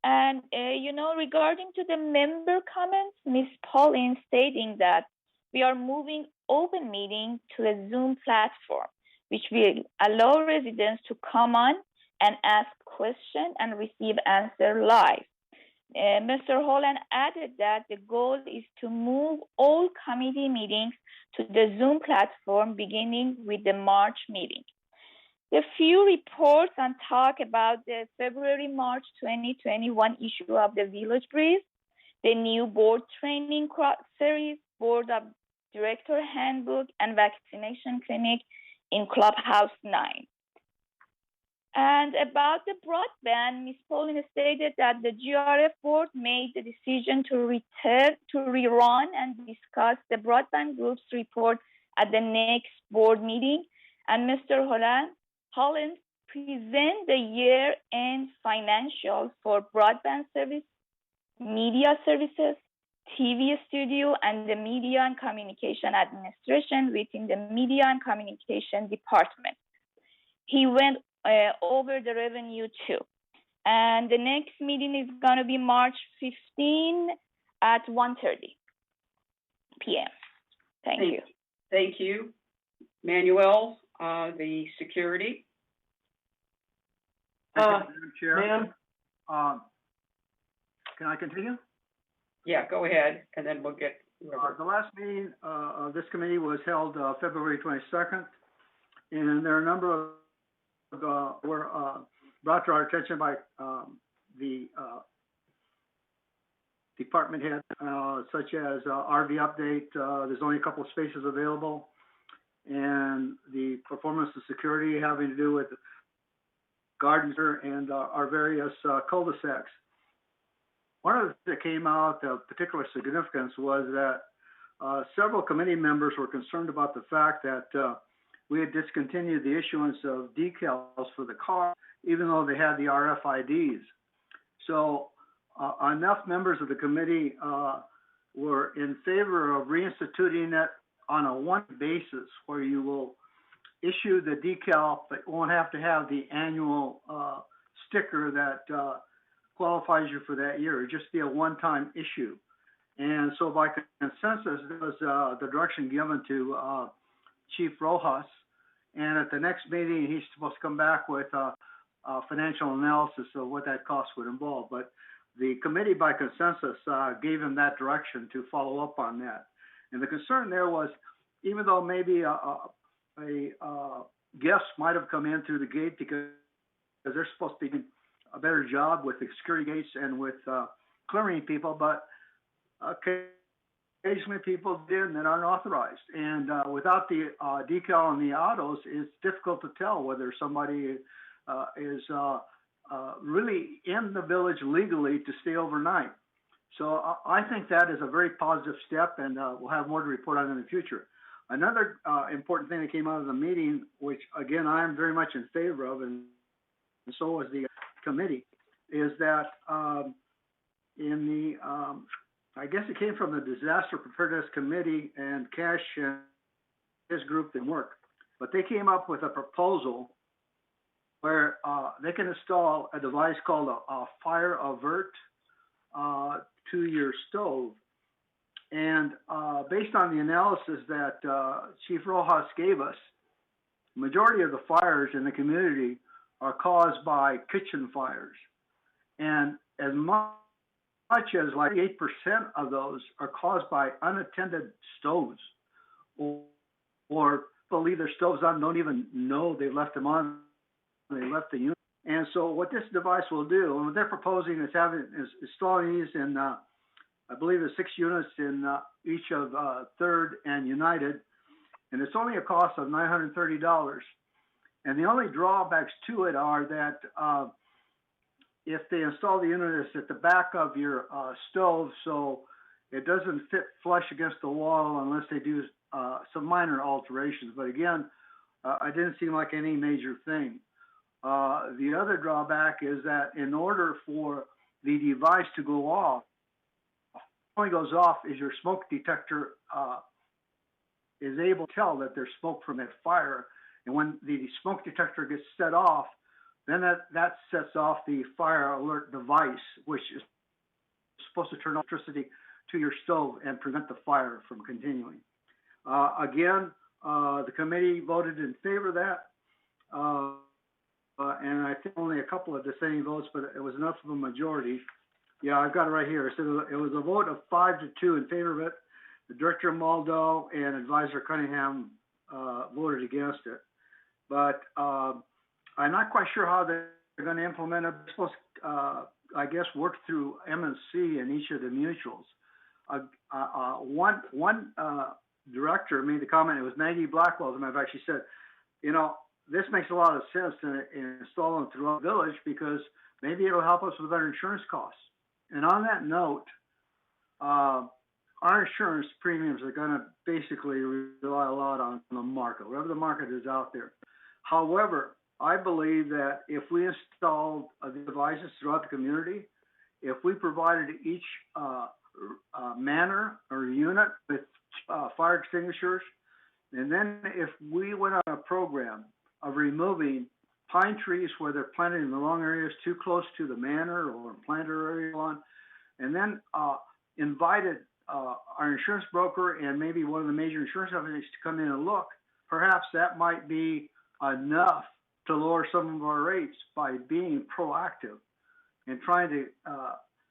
And, regarding to the member comments, Ms. Pauline stating that we are moving open meeting to a Zoom platform, which will allow residents to come on and ask questions and receive answers live. Mr. Holland added that the goal is to move all committee meetings to the Zoom platform beginning with the March meeting. The few reports and talk about the February-March 2021 issue of the Village Breeze, the new board training series, board of director handbook, and vaccination clinic in Clubhouse 9. And about the broadband, Ms. Pauline stated that the GRF board made the decision to rerun and discuss the broadband group's report at the next board meeting. And Mr. Holland present the year-end financials for broadband service, media services, TV studio, and the Media and Communication Administration within the Media and Communication Department. He went over the revenue too. And the next meeting is going to be March 15 at 1:30 p.m. Thank you. Thank you. Manuel, the security. Madam Chair. Ma'am? Can I continue? Yeah, go ahead, and then we'll get. The last meeting of this committee was held February 22nd, and there are a number of were brought to our attention by the department head, such as RV update. There's only a couple of spaces available, and the performance of security having to do with gardens and our various cul-de-sacs. One of the things that came out of particular significance was that several committee members were concerned about the fact that we had discontinued the issuance of decals for the car, even though they had the RFIDs. So enough members of the committee were in favor of reinstituting it on a one basis, where you will issue the decal, but won't have to have the annual sticker that qualifies you for that year. It'd just be a one-time issue. And so by consensus, there was the direction given to Chief Rojas, and at the next meeting, he's supposed to come back with a financial analysis of what that cost would involve. But the committee, by consensus, gave him that direction to follow up on that. And the concern there was, even though maybe a guest might have come in through the gate because they're supposed to be doing a better job with the security gates and with clearing people, but occasionally people did that aren't authorized. And without the decal on the autos, it's difficult to tell whether somebody is really in the village legally to stay overnight. So I think that is a very positive step, and we'll have more to report on in the future. Another important thing that came out of the meeting, which again I am very much in favor of, and so was the committee, is that in the I guess it came from the Disaster Preparedness Committee, and Cash and his group didn't work, but they came up with a proposal where they can install a device called a Fire Avert 2-year stove. And based on the analysis that Chief Rojas gave us, majority of the fires in the community are caused by kitchen fires. And as much as like 8% of those are caused by unattended stoves, or leave their stoves on, don't even know they left them on, they left the unit. And so what this device will do, and what they're proposing is installing these in, I believe it's 6 units in each of Third and United, and it's only a cost of $930. And the only drawbacks to it are that if they install the unit, it's at the back of your stove, so it doesn't fit flush against the wall unless they do some minor alterations. But again, it didn't seem like any major thing. The other drawback is that in order for the device to go off, only goes off is your smoke detector is able to tell that there's smoke from that fire. And when the smoke detector gets set off, then that sets off the fire alert device, which is supposed to turn electricity to your stove and prevent the fire from continuing. Again, the committee voted in favor of that. And I think only a couple of dissenting votes, but it was enough of a majority. Yeah, I've got it right here. It said it was a vote of 5-2 in favor of it. The Director Maldo and Advisor Cunningham voted against it. But I'm not quite sure how they're going to implement it. They're supposed to, I guess, work through M&C in each of the mutuals. One director made the comment, it was Maggie Blackwell, as a matter of fact, she said, you know, this makes a lot of sense to install them throughout the village because maybe it'll help us with our insurance costs. And on that note, our insurance premiums are going to basically rely a lot on the market, whatever the market is out there. However, I believe that if we installed the devices throughout the community, if we provided each manor or unit with fire extinguishers, and then if we went on a program of removing pine trees where they're planted in the wrong areas, too close to the manor or planter area on, and then invited our insurance broker and maybe one of the major insurance companies to come in and look, perhaps that might be enough to lower some of our rates by being proactive and trying to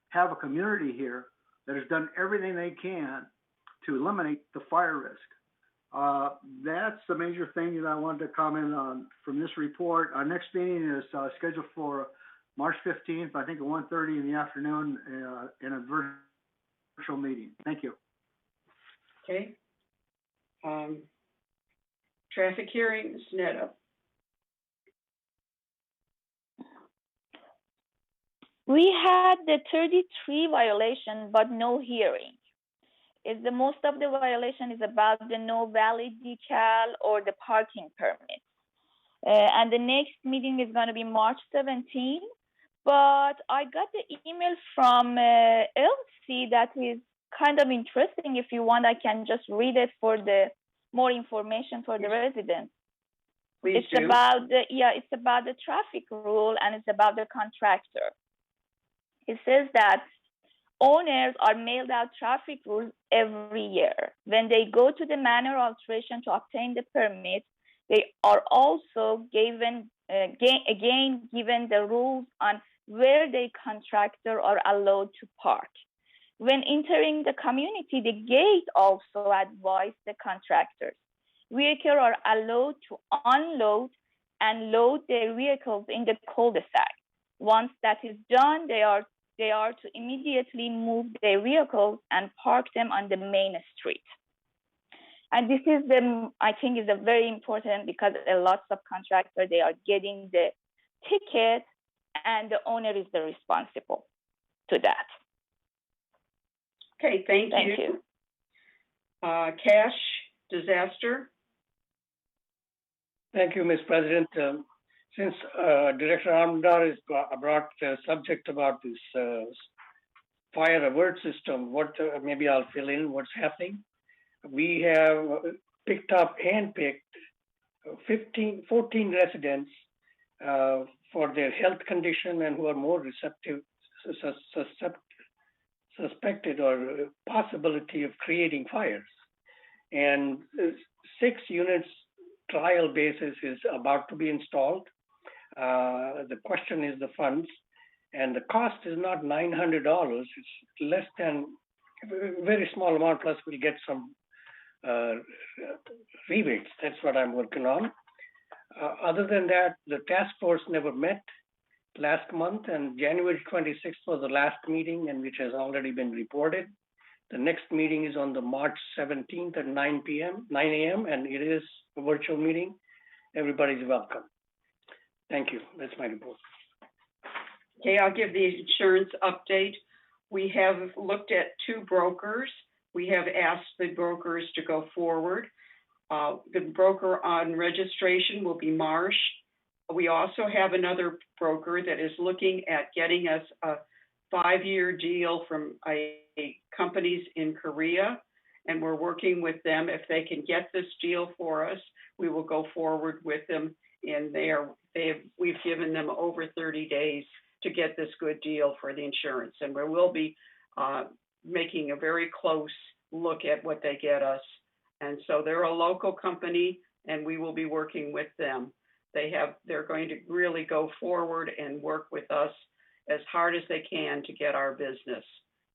have a community here that has done everything they can to eliminate the fire risk. That's the major thing that I wanted to comment on from this report. Our next meeting is scheduled for March 15th, I think at 1:30 in the afternoon in a virtual meeting. Thank you. Okay. Traffic hearings, Netta. We had the 33 violation, but no hearing. Is the most of the violation is about the no valid decal or the parking permit. And the next meeting is going to be March 17. But I got the email from Elsie that is kind of interesting. If you want, I can just read it for the more information for the residents. Please it's do. About the it's about the traffic rule and it's about the contractor. It says that owners are mailed out traffic rules every year. When they go to the manor alteration to obtain the permit, they are also given given the rules on where the contractor are allowed to park. When entering the community, the gate also advised the contractors. Vehicles are allowed to unload and load their vehicles in the cul-de-sac. Once that is done, they are to immediately move their vehicles and park them on the main street. And this is I think is a very important because a lot of contractors, they are getting the ticket and the owner is the responsible to that. Okay, thank you. Cash, disaster. Thank you, Ms. President. Since Director Amdar has brought the subject about this fire alert system, maybe I'll fill in what's happening. We have handpicked 14 residents for their health condition and who are more suspected or possibility of creating fires. And 6 units trial basis is about to be installed. The question is the funds, and the cost is not $900. It's less than a very small amount. Plus, we'll get some rebates. That's what I'm working on. Other than that, the task force never met last month, and January 26th was the last meeting, and which has already been reported. The next meeting is on the March 17th at 9 a.m., and it is a virtual meeting. Everybody's welcome. Thank you. That's my report. Okay, I'll give the insurance update. We have looked at 2 brokers. We have asked the brokers to go forward. The broker on registration will be Marsh. We also have another broker that is looking at getting us a 5-year deal from companies in Korea, and we're working with them. If they can get this deal for us, we will go forward with them. And we've given them over 30 days to get this good deal for the insurance, and we will be making a very close look at what they get us. And so they're a local company, and we will be working with them. They're going to really go forward and work with us as hard as they can to get our business.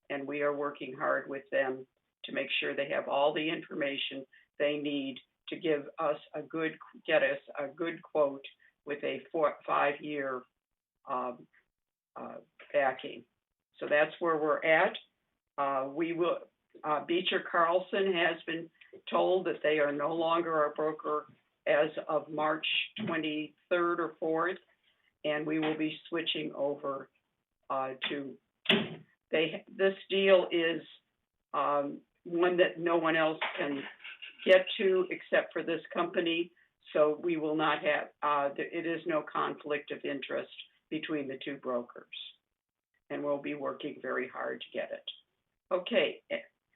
And we are working hard with them to make sure they have all the information they need to get us a good quote with a 5-year backing. So that's where we're at. Beecher Carlson has been told that they are no longer our broker as of March 23rd or 4th, and we will be switching over to. This deal is one that no one else can get to except for this company, so we will not have. It is no conflict of interest between the 2 brokers, and we'll be working very hard to get it. Okay,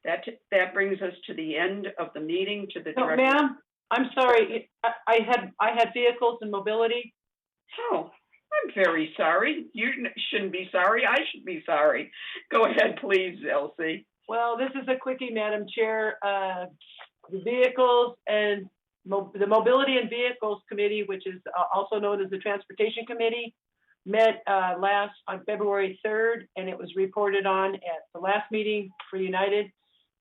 that brings us to the end of the meeting. To the director. Ma'am, I'm sorry. I had vehicles and mobility. Oh, I'm very sorry. You shouldn't be sorry. I should be sorry. Go ahead, please, Elsie. Well, this is a quickie, Madam Chair. The Vehicles and the Mobility and Vehicles Committee, which is also known as the Transportation Committee, met on February 3rd, and it was reported on at the last meeting for United.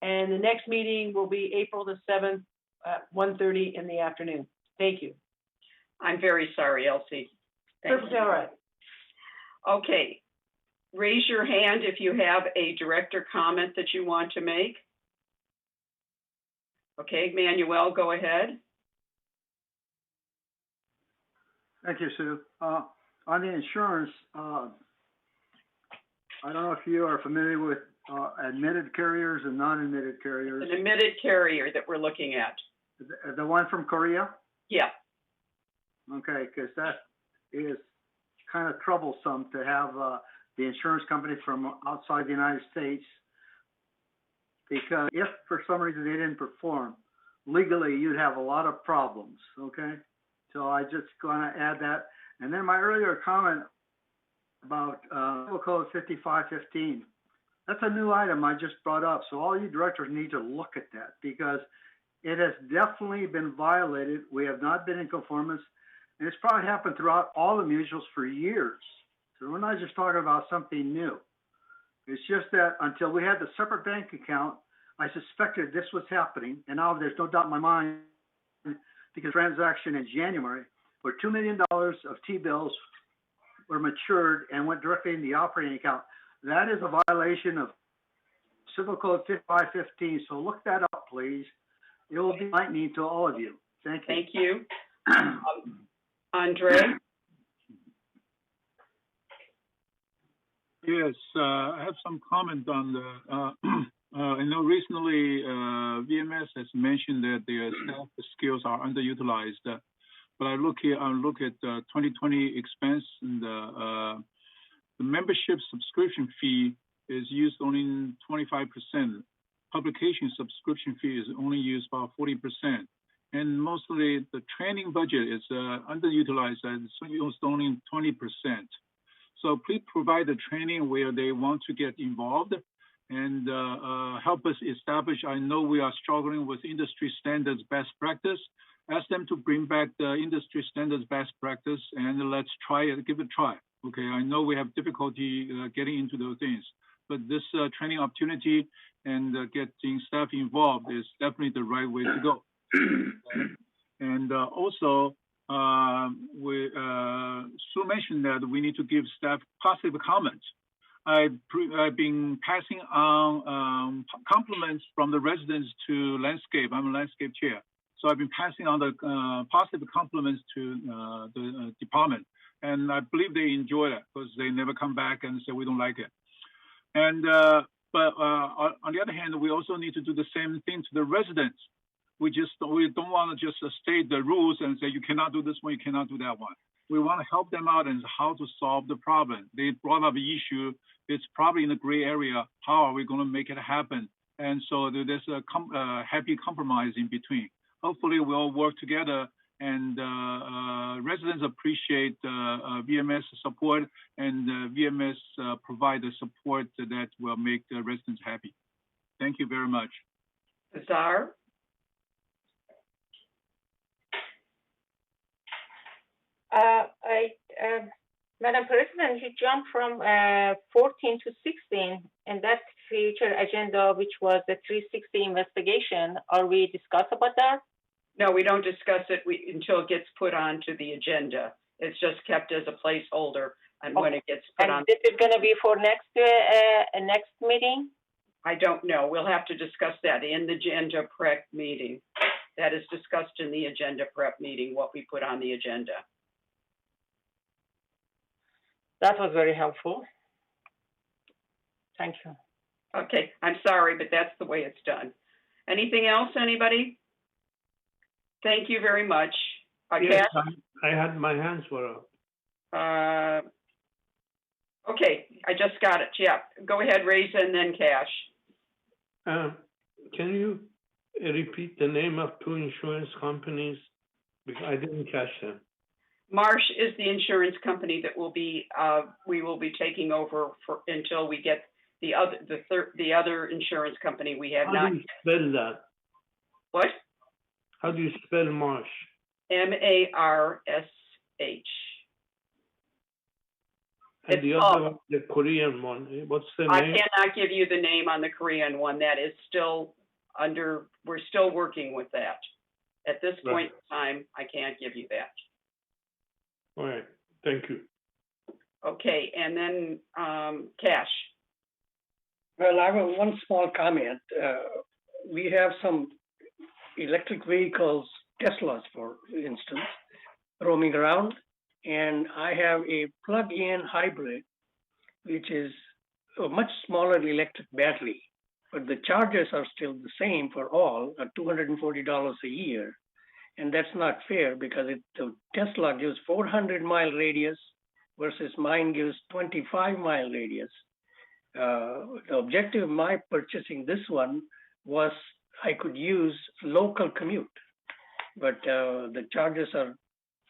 And the next meeting will be April the 7th at 1:30 in the afternoon. Thank you. I'm very sorry, Elsie. Perfectly all right. Okay. Raise your hand if you have a director comment that you want to make. Okay, Manuel, go ahead. Thank you, Sue. On the insurance, I don't know if you are familiar with admitted carriers and non-admitted carriers. An admitted carrier that we're looking at. The one from Korea? Yeah. Okay, because that is kind of troublesome to have the insurance company from outside the United States, because if for some reason they didn't perform, legally you'd have a lot of problems, okay? So I just gonna add that. And then my earlier comment about Civil Code 5515, that's a new item I just brought up. So all you directors need to look at that, because it has definitely been violated. We have not been in conformance, and it's probably happened throughout all the mutuals for years. So we're not just talking about something new. It's just that until we had the separate bank account, I suspected this was happening, and now there's no doubt in my mind, because transaction in January where $2 million of T-bills were matured and went directly in the operating account. That is a violation of Civil Code 5515. So look that up, please. It will be enlightening to all of you. Thank you. Thank you. Andre? Yes, I have some comment on the, I know recently VMS has mentioned that their staff skills are underutilized, but I look at 2020 expense, and the membership subscription fee is used only 25%. Publication subscription fee is only used about 40%. And mostly the training budget is underutilized, and it's used only 20%. So please provide the training where they want to get involved, and help us establish. I know we are struggling with industry standards, best practice. ask them to bring back the industry standards best practice, and let's try it, give it a try. Okay, I know we have difficulty getting into those things, but this training opportunity and getting staff involved is definitely the right way to go. And also, Sue mentioned that we need to give staff positive comments. I've been passing on compliments from the residents to landscape. I'm a landscape chair. So I've been passing on the positive compliments to the department. And I believe they enjoy that because they never come back and say, we don't like it. And, but on the other hand, we also need to do the same thing to the residents. We don't want to just state the rules and say, you cannot do this one, you cannot do that one. We want to help them out and how to solve the problem. They brought up an issue. It's probably in the gray area. How are we going to make it happen? And so there's a happy compromise in between. Hopefully we'll work together, and residents appreciate VMS support, and VMS provide the support that will make the residents happy. Thank you very much. Azar? Madam President, you jumped from 14 to 16, and that future agenda, which was the 360 investigation. Are we discuss about that? No, we don't discuss it until it gets put onto the agenda. It's just kept as a placeholder, and when it gets put on. And this is going to be for next meeting? I don't know. We'll have to discuss that in the agenda prep meeting. That is discussed in the agenda prep meeting, what we put on the agenda. That was very helpful. Thank you. Okay, I'm sorry, but that's the way it's done. Anything else, anybody? Thank you very much. Yes, I had my hands were up. Okay, I just got it. Yeah, go ahead, Reza, and then Cash. Can you repeat the name of two insurance companies? Because I didn't catch them. Marsh is the insurance company that will be we will be taking over for until we get the other insurance company we have not. How do you spell that? What? How do you spell Marsh? M-A-R-S-H. And the other one, the Korean one, what's the name? I cannot give you the name on the Korean one. That is still under. We're still working with that. At this point in time, I can't give you that. All right, thank you. Okay, and then Cash. Well, I have one small comment. We have some electric vehicles, Teslas, for instance, roaming around, and I have a plug-in hybrid, which is a much smaller electric battery, but the charges are still the same for all, at $240 a year. And that's not fair because the Tesla gives 400-mile radius versus mine gives 25-mile radius. The objective of my purchasing this one was I could use local commute, but the charges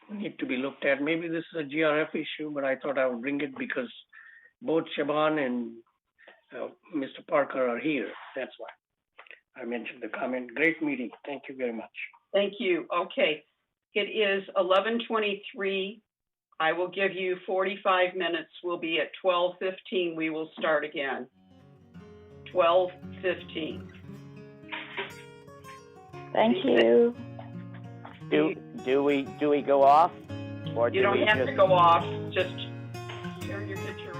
need to be looked at. Maybe this is a GRF issue, but I thought I would bring it because both Siobahn and Mr. Parker are here. That's why I mentioned the comment. Great meeting. Thank you very much. Thank you. Okay, it is 11:23. I will give you 45 minutes. We'll be at 12:15. We will start again. 12:15. Thank you. Do we go off, or you don't have to go off? Just turn your picture